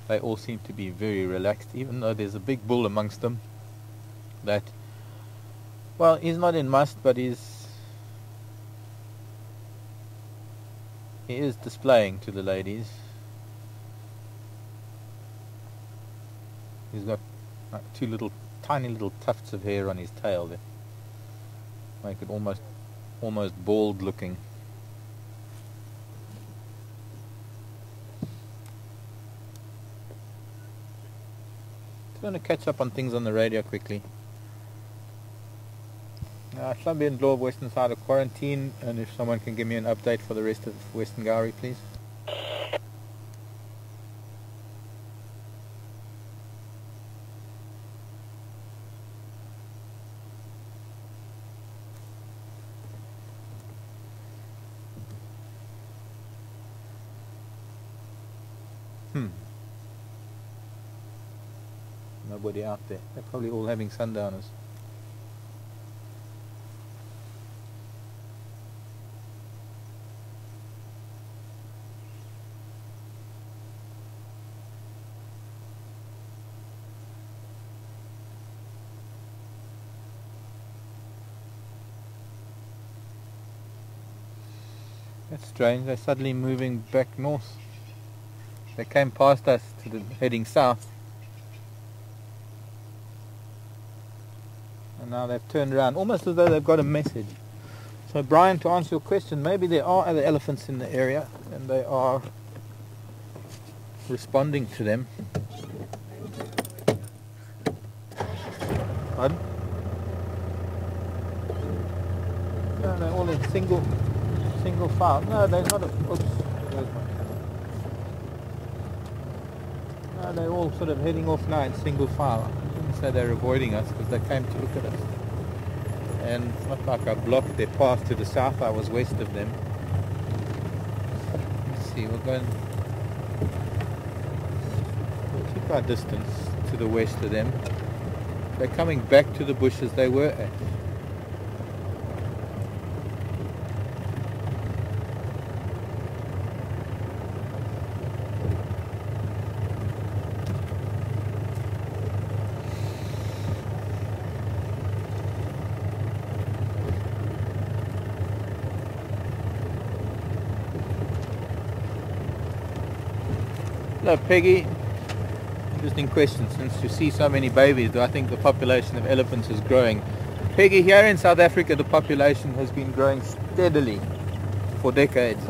They all seem to be very relaxed, even though there's a big bull amongst them that, well, he's not in must, but he is displaying to the ladies. He's got like two tiny little tufts of hair on his tail that make it almost bald looking. I'm going to catch up on things on the radio quickly. Hlambi and Law, western side of quarantine, and if someone can give me an update for the rest of Western Gowrie, please. Nobody out there. They're probably all having sundowners. That's strange. They're suddenly moving back north. They came past us heading south. And now they've turned around, almost as though they've got a message. So Brian, to answer your question, maybe there are other elephants in the area and they are responding to them. Pardon? No, they're all in single file. No, they're not. Oops. There's my camera. No, they're all sort of heading off now in single file. So they're avoiding us because they came to look at us. And it's not like I blocked their path to the south, I was west of them. Let's see, we'll keep our distance to the west of them. They're coming back to the bushes they were at. Hello, Peggy. Interesting question. Since you see so many babies, do I think the population of elephants is growing? Peggy, here in South Africa, the population has been growing steadily for decades.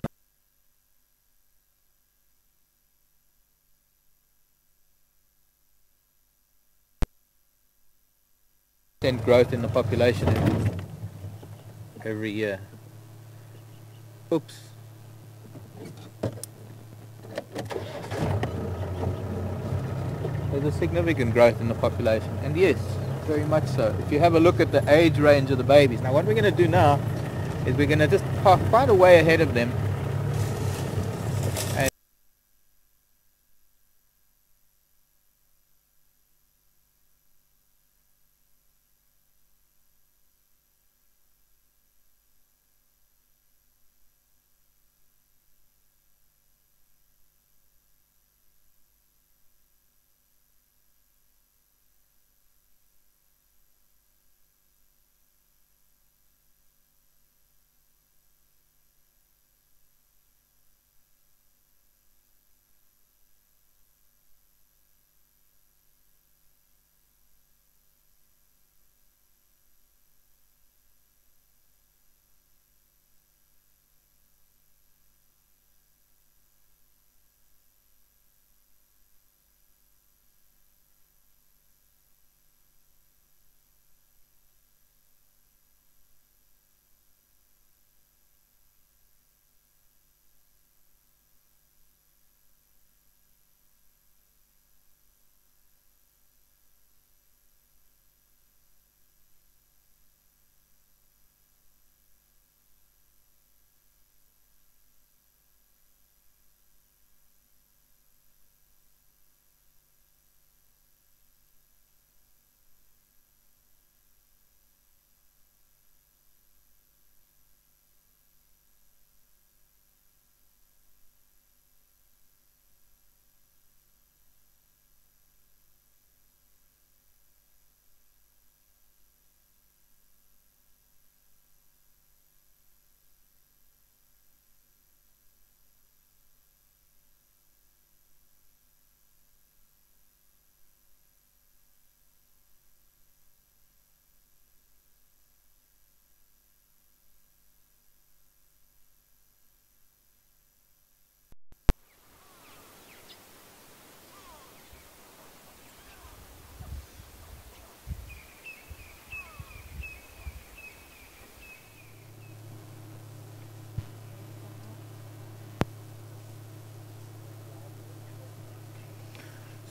Growth in the population every year. Oops. There's a significant growth in the population, and yes, very much so. If you have a look at the age range of the babies. Now what we're going to do now is we're going to just park quite a way ahead of them.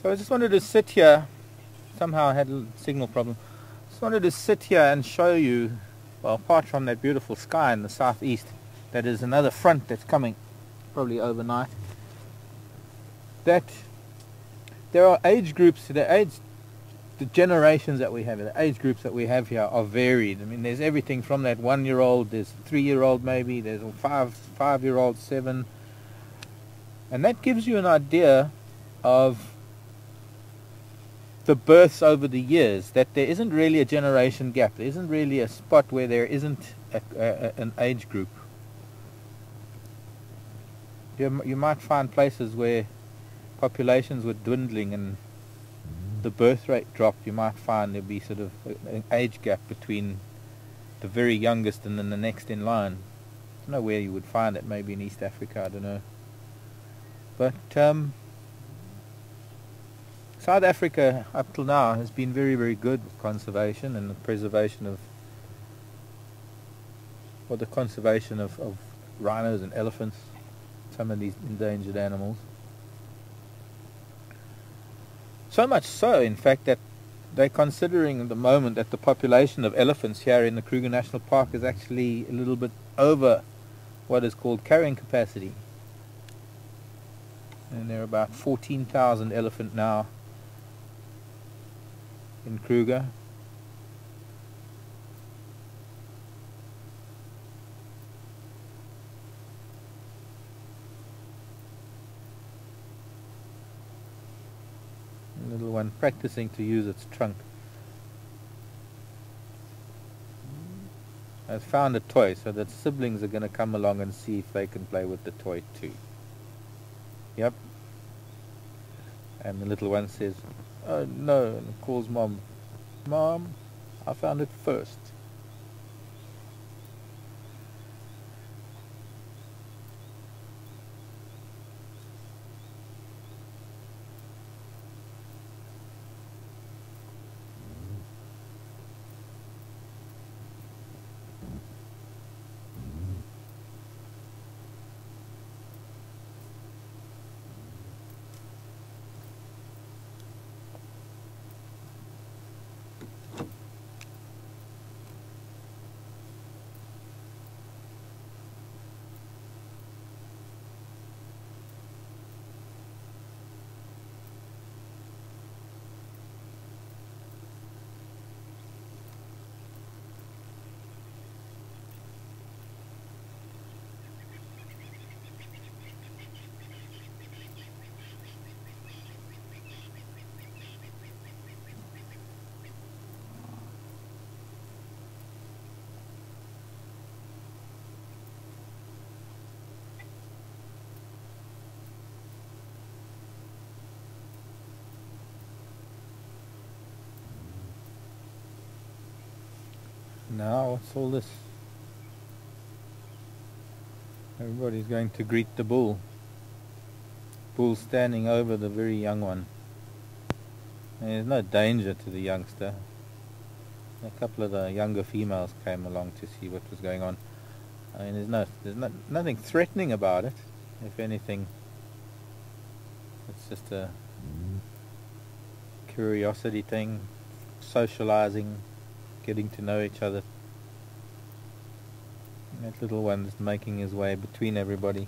So I just wanted to sit here. Somehow I had a signal problem. Just wanted to sit here and show you, well, apart from that beautiful sky in the southeast, that is another front that's coming, probably overnight, that there are age groups, the generations that we have, the age groups that we have here are varied. I mean, there's everything from that 1-year-old, there's a 3-year-old maybe, there's a 5-year-old, 7, and that gives you an idea of the births over the years, that there isn't really a generation gap. There isn't really a spot where there isn't an age group. You might find places where populations were dwindling and the birth rate dropped. You might find there'd be sort of an age gap between the very youngest and then the next in line. I don't know where you would find it, maybe in East Africa, I don't know. But South Africa, up till now, has been very, very good with conservation and the preservation of, or the conservation of rhinos and elephants, some of these endangered animals. So much so, in fact, that they're considering at the moment that the population of elephants here in the Kruger National Park is actually a little bit over what is called carrying capacity. And there are about 14,000 elephant now in Kruger. A little one practicing to use its trunk. I've found a toy, so that siblings are going to come along and see if they can play with the toy too. Yep. And the little one says, "Oh no," and calls Mom. "Mom, I found it first." Now, what's all this? Everybody's going to greet the bull. Bull standing over the very young one. And there's no danger to the youngster. A couple of the younger females came along to see what was going on. I mean, there's nothing threatening about it. If anything, it's just a curiosity thing, socializing, getting to know each other. That little one's making his way between everybody.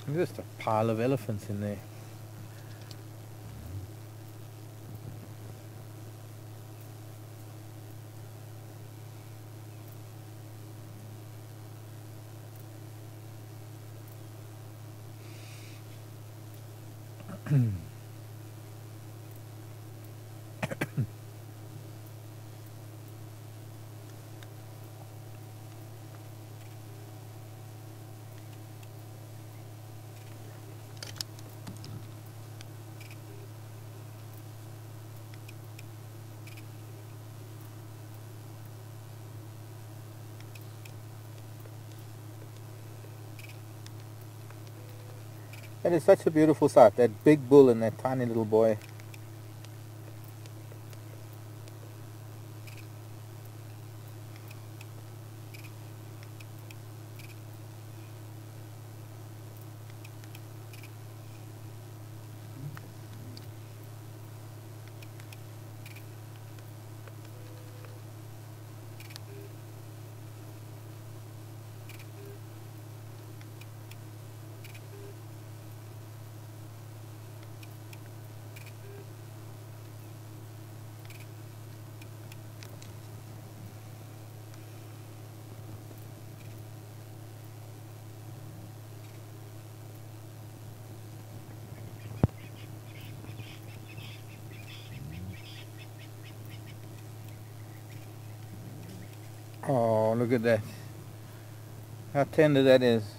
There's just a pile of elephants in there. That is such a beautiful sight, that big bull and that tiny little boy. Oh, look at that. How tender that is.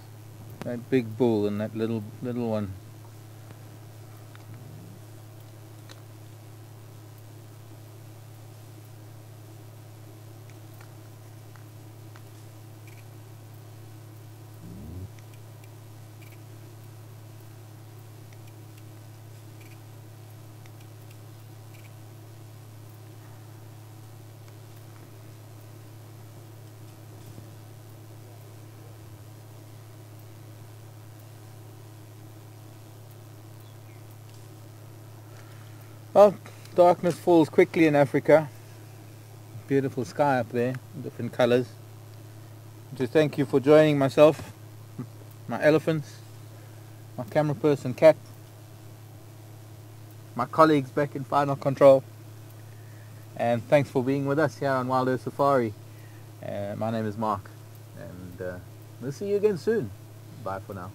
That big bull and that little one. Well, darkness falls quickly in Africa. Beautiful sky up there, different colors. Just thank you for joining myself, my elephants, my camera person Cat, my colleagues back in Final Control. And thanks for being with us here on Wild Earth Safari. My name is Mark, and we'll see you again soon. Bye for now.